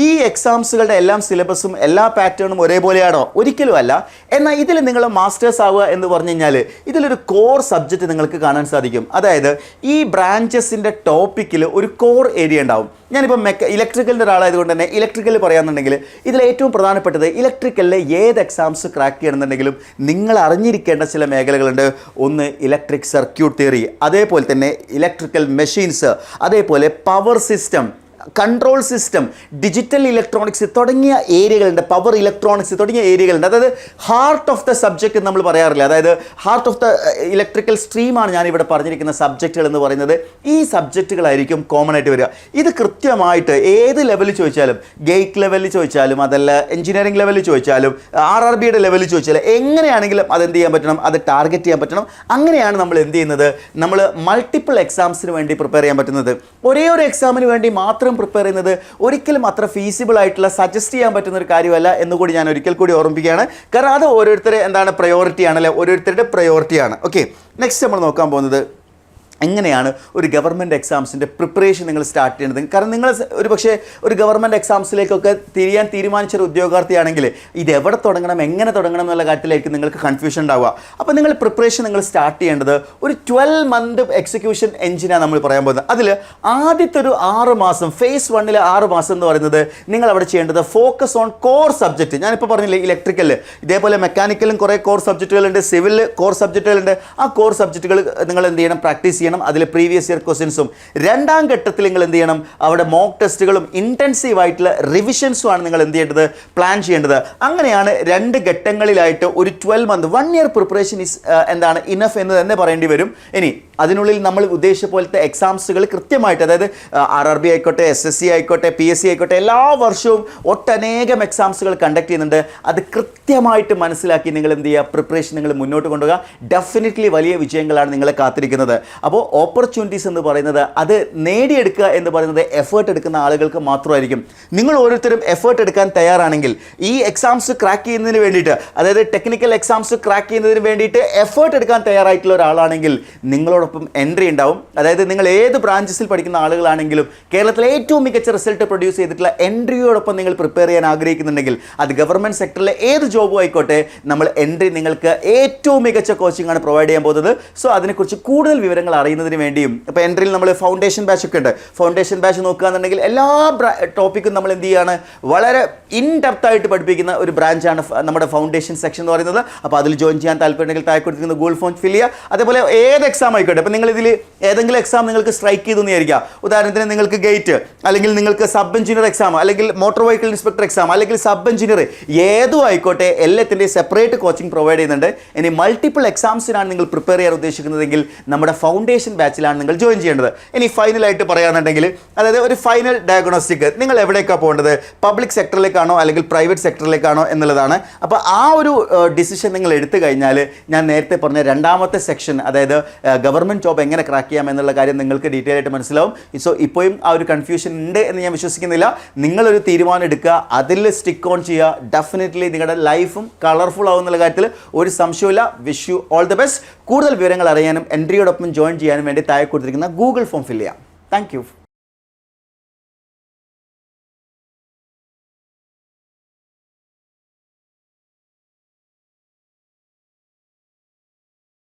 ഈ എക്സാംസുകളുടെ എല്ലാം സിലബസും എല്ലാ പാറ്റേണും ഒരേപോലെയാണോ? ഒരിക്കലും അല്ല. എന്നാൽ ഇതിൽ നിങ്ങൾ മാസ്റ്റേഴ്സ് ആവുക എന്ന് പറഞ്ഞു കഴിഞ്ഞാൽ ഇതിലൊരു കോർ സബ്ജക്റ്റ് നിങ്ങൾക്ക് കാണാൻ സാധിക്കും. അതായത് ഈ ബ്രാഞ്ചസിൻ്റെ ടോപ്പിക്കിൽ ഒരു കോർ ഏരിയ ഉണ്ടാവും. ഞാനിപ്പോൾ ഇലക്ട്രിക്കലിൻ്റെ ഒരാളായതുകൊണ്ട് തന്നെ ഇലക്ട്രിക്കൽ പറയാമെന്നുണ്ടെങ്കിൽ ഇതിൽ ഏറ്റവും പ്രധാനപ്പെട്ടത് ഇലക്ട്രിക്കലിലെ ഏത് എക്സാംസ് ക്രാക്ക് ചെയ്യണമെന്നുണ്ടെങ്കിലും നിങ്ങൾ അറിഞ്ഞിരിക്കേണ്ട ചില മേഖലകളുണ്ട്. ഒന്ന് ഇലക്ട്രിക് സർക്യൂട്ട് തിയറി, അതേപോലെ തന്നെ ഇലക്ട്രിക്കൽ മെഷീൻസ്, അതേപോലെ power system, control system, digital electronics തുടങ്ങിയ ഏരിയകളുണ്ട്, പവർ ഇലക്ട്രോണിക്സ് തുടങ്ങിയ ഏരിയകളുണ്ട്. അതായത് ഹാർട്ട് ഓഫ് ദ സബ്ജക്റ്റ് നമ്മൾ പറയാറില്ല, അതായത് ഹാർട്ട് ഓഫ് ദ ഇലക്ട്രിക്കൽ സ്ട്രീമാണ് ഞാനിവിടെ പറഞ്ഞിരിക്കുന്ന സബ്ജക്റ്റുകൾ എന്ന് പറയുന്നത്. ഈ സബ്ജക്റ്റുകളായിരിക്കും കോമൺ ആയിട്ട് വരിക. ഇത് കൃത്യമായിട്ട് ഏത് ലെവലിൽ ചോദിച്ചാലും, ഗേറ്റ് ലെവലിൽ ചോദിച്ചാലും, അതല്ല എഞ്ചിനീയറിംഗ് ലെവലിൽ ചോദിച്ചാലും, RRBയുടെ ലെവലിൽ ചോദിച്ചാലും, എങ്ങനെയാണെങ്കിലും അതെന്ത് ചെയ്യാൻ പറ്റണം, അത് ടാർഗറ്റ് ചെയ്യാൻ പറ്റണം. അങ്ങനെയാണ് നമ്മൾ എന്ത് ചെയ്യുന്നത്, നമ്മൾ മൾട്ടിപ്പിൾ എക്സാംസിന് വേണ്ടി പ്രിപ്പയർ ചെയ്യാൻ പറ്റുന്നത്. ഒരേ ഒരു എക്സാമിന് വേണ്ടി മാത്രം പ്രിപ്പയർ ചെയ്യുന്നത് ഒരിക്കലും അത്ര ഫീസിബിൾ ആയിട്ടുള്ള സജസ്റ്റ് ചെയ്യാൻ പറ്റുന്ന ഒരു കാര്യമല്ല എന്നുകൂടി ഞാൻ ഒരിക്കൽ കൂടി ഓർമ്മിപ്പിക്കുകയാണ്. കാരണം അത് ഓരോരുത്തരുടെ എന്താണ് പ്രയോറിറ്റി ആണല്ലേ, ഓരോരുത്തരുടെ പ്രയോറിറ്റിയാണ്. ഓക്കെ, നെക്സ്റ്റ് നമ്മൾ നോക്കാൻ പോകുന്നത് എങ്ങനെയാണ് ഒരു ഗവൺമെൻറ് എക്സാംസിൻ്റെ പ്രിപ്പറേഷൻ നിങ്ങൾ സ്റ്റാർട്ട് ചെയ്യുന്നത്. കാരണം നിങ്ങൾ ഒരു പക്ഷേ ഒരു ഗവൺമെൻറ് എക്സാംസിലേക്കൊക്കെ തിരിയാൻ തീരുമാനിച്ചൊരു ഉദ്യോഗാർത്ഥിയാണെങ്കിൽ ഇത് എവിടെ തുടങ്ങണം, എങ്ങനെ തുടങ്ങണം എന്നുള്ള കാര്യത്തിലേക്ക് നിങ്ങൾക്ക് കൺഫ്യൂഷൻ ഉണ്ടാവുക. അപ്പോൾ നിങ്ങൾ പ്രിപ്പറേഷൻ നിങ്ങൾ സ്റ്റാർട്ട് ചെയ്യേണ്ടത് ഒരു 12 month എക്സിക്യൂഷൻ എഞ്ചിനാണ് നമ്മൾ പറയാൻ പോകുന്നത്. അതിൽ ആദ്യത്തെ ഒരു 6 മാസം, ഫേസ് 1 6 മാസം എന്ന് പറയുന്നത് നിങ്ങൾ അവിടെ ചെയ്യേണ്ടത് ഫോക്കസ് ഓൺ കോർ സബ്ജക്റ്റ്. ഞാനിപ്പോൾ പറഞ്ഞില്ലേ ഇലക്ട്രിക്കൽ, ഇതേപോലെ മെക്കാനിക്കലും കുറേ കോർ സബ്ജക്റ്റുകളുണ്ട്, സിവിൽ കോർ സബ്ജക്റ്റുകളുണ്ട്. ആ കോർ സബ്ജക്റ്റുകൾ നിങ്ങൾ എന്ത് ചെയ്യണം, പ്രാക്ടീസ് ചെയ്യണം. അതിലെ പ്രീവിയസ് ഇയർ ക്വസ്റ്റ്യൻസും രണ്ടാം ഘട്ടത്തിൽ നിങ്ങൾ എന്ത് ചെയ്യണം, അവിടെ മോക്ക് ടെസ്റ്റുകളും ഇൻറ്റൻസീവ് ആയിട്ടുള്ള റിവിഷൻസും ആണ് നിങ്ങൾ എന്ത് ചെയ്യേണ്ടത്, പ്ലാൻ ചെയ്യേണ്ടത്. അങ്ങനെയാണ് 2 ഘട്ടങ്ങളിലായിട്ട് ഒരു 12 month 1 year പ്രിപ്പറേഷൻ ഇസ് എന്താണ് ഇനഫ് എന്ന് തന്നെ പറയേണ്ടി വരും. ഇനി അതിനുള്ളിൽ നമ്മൾ ഉദ്ദേശിച്ച പോലത്തെ എക്സാംസുകൾ കൃത്യമായിട്ട്, അതായത് RRB ആയിക്കോട്ടെ, SSC ആയിക്കോട്ടെ, PSC ആയിക്കോട്ടെ, എല്ലാ വർഷവും ഒട്ടനേകം എക്സാംസുകൾ കണ്ടക്ട് ചെയ്യുന്നുണ്ട്. അത് കൃത്യമായിട്ട് മനസ്സിലാക്കി നിങ്ങൾ എന്ത് ചെയ്യുക, പ്രിപ്പറേഷൻ നിങ്ങൾ മുന്നോട്ട് കൊണ്ടുപോകുക. ഡെഫിനറ്റ്ലി വലിയ വിജയങ്ങളാണ് നിങ്ങളെ കാത്തിരിക്കുന്നത്. അപ്പോൾ ഓപ്പർച്യൂണിറ്റീസ് എന്ന് പറയുന്നത് അത് നേടിയെടുക്കുക എന്ന് പറയുന്നത് എഫേർട്ട് എടുക്കുന്ന ആളുകൾക്ക് മാത്രമായിരിക്കും. നിങ്ങൾ ഓരോരുത്തരും എഫേർട്ട് എടുക്കാൻ തയ്യാറാണെങ്കിൽ ഈ എക്സാംസ് ക്രാക്ക് ചെയ്യുന്നതിന് വേണ്ടിയിട്ട്, അതായത് ടെക്നിക്കൽ എക്സാംസ് ക്രാക്ക് ചെയ്യുന്നതിന് വേണ്ടിയിട്ട് എഫേർട്ട് എടുക്കാൻ തയ്യാറായിട്ടുള്ള ഒരാളാണെങ്കിൽ നിങ്ങളോടൊപ്പം എൻട്രി ഉണ്ടാവും. അതായത് നിങ്ങൾ ഏത് ബ്രാഞ്ചസിൽ പഠിക്കുന്ന ആളുകളാണെങ്കിലും കേരളത്തിലെ ഏറ്റവും മികച്ച റിസൾട്ട് പ്രൊഡ്യൂസ് ചെയ്തിട്ടുള്ള എൻട്രിയോടൊപ്പം നിങ്ങൾ പ്രിപ്പയർ ചെയ്യാൻ ആഗ്രഹിക്കുന്നുണ്ടെങ്കിൽ, അത് ഗവൺമെൻറ് സെക്ടറിലെ ഏത് ജോബും ആയിക്കോട്ടെ, നമ്മൾ എൻട്രി നിങ്ങൾക്ക് ഏറ്റവും മികച്ച കോച്ചിങ് ആണ് പ്രൊവൈഡ് ചെയ്യാൻ പോകുന്നത്. സോ അതിനെക്കുറിച്ച് കൂടുതൽ വിവരങ്ങൾ അറിയുന്നതിന് വേണ്ടിയും ഇപ്പോൾ എൻട്രിയിൽ നമ്മൾ ഫൗണ്ടേഷൻ ബാച്ച് ഒക്കെ ഉണ്ട്. ഫൗണ്ടേഷൻ ബാച്ച് നോക്കുകയാണെന്നുണ്ടെങ്കിൽ എല്ലാ ടോപ്പിക്കും നമ്മൾ എന്ത് ചെയ്യുകയാണ്, വളരെ ഇൻ ഡെപ്ത് ആയിട്ട് പഠിപ്പിക്കുന്ന ഒരു ബ്രാഞ്ചാണ് നമ്മുടെ ഫൗണ്ടേഷൻ സെക്ഷൻ എന്ന് പറയുന്നത്. അപ്പോൾ അതിൽ ജോയിൻ ചെയ്യാൻ താല്പര്യമുണ്ടെങ്കിൽ താഴെ കൊടുത്തിരിക്കുന്ന ഗൂഗിൾ ഫോം ഫിൽ ചെയ്യുക. അതേപോലെ ഏത് എക്സാം ആയിക്കോട്ടെ, അപ്പോൾ നിങ്ങൾ ഇതിൽ ഏതെങ്കിലും എക്സാം നിങ്ങൾക്ക് സ്ട്രൈക്ക് ചെയ്തെന്ന് വിചാരിക്കുക. ഉദാഹരണത്തിന് നിങ്ങൾക്ക് ഗേറ്റ്, അല്ലെങ്കിൽ നിങ്ങൾക്ക് സബ് എഞ്ചിനീയർ എക്സാം, അല്ലെങ്കിൽ മോട്ടോർ വെഹിക്കിൾ ഇൻസ്പെക്ടർ എക്സാം, അല്ലെങ്കിൽ സബ് എഞ്ചിനീയർ, ഏതും ആയിക്കോട്ടെ എല്ലാത്തിൻ്റെയും സെപ്പറേറ്റ് കോച്ചിങ് പ്രൊവൈഡ് ചെയ്യുന്നുണ്ട്. ഇനി മൾട്ടിപ്പിൾ എക്സാംസിനാണ് നിങ്ങൾ പ്രിപ്പയർ ചെയ്യാൻ ഉദ്ദേശിക്കുന്നതെങ്കിൽ നമ്മുടെ ഫൗണ്ടേഷൻ ബാച്ചിലാണ് നിങ്ങൾ ജോയിൻ ചെയ്യേണ്ടത്. ഇനി ഫൈനലായിട്ട് പറയുകയാണെന്നുണ്ടെങ്കിൽ, അതായത് ഒരു ഫൈനൽ ഡയഗ്നോസ്റ്റിക്, നിങ്ങൾ എവിടേക്കാണ് പോകേണ്ടത്, പബ്ലിക് സെക്ടറിലേക്കാണോ അല്ലെങ്കിൽ പ്രൈവറ്റ് സെക്ടറിലേക്കാണോ എന്നുള്ളതാണ്. അപ്പോൾ ആ ഒരു ഡിസിഷൻ നിങ്ങൾ എടുത്തു കഴിഞ്ഞാൽ ഞാൻ നേരത്തെ പറഞ്ഞ രണ്ടാമത്തെ സെക്ഷൻ, അതായത് ഗവൺമെൻറ് ജോബ് എങ്ങനെ ക്രാക്ക് ചെയ്യാം എന്നുള്ള കാര്യം നിങ്ങൾക്ക് ഡീറ്റെയിൽ ആയിട്ട് മനസ്സിലാവും. സോ ഇപ്പോഴും ആ ഒരു കൺഫ്യൂഷൻ ഉണ്ട് എന്ന് ഞാൻ വിശ്വസിക്കുന്നില്ല. നിങ്ങളൊരു തീരുമാനം എടുക്കുക, അതിൽ സ്റ്റിക്ക് ഓൺ ചെയ്യുക. ഡെഫിനറ്റ്ലി നിങ്ങളുടെ ലൈഫും കളർഫുൾ ആവുന്നുള്ള കാര്യത്തിൽ ഒരു സംശയമില്ല. Wish you all the best. കൂടുതൽ വിവരങ്ങൾ അറിയാനും എൻട്രിയോടൊപ്പം ജോയിൻ ചെയ്യാനും വേണ്ടി താഴെ കൊടുത്തിരിക്കുന്ന ഗൂഗിൾ ഫോം ഫിൽ ചെയ്യാം. Thank you.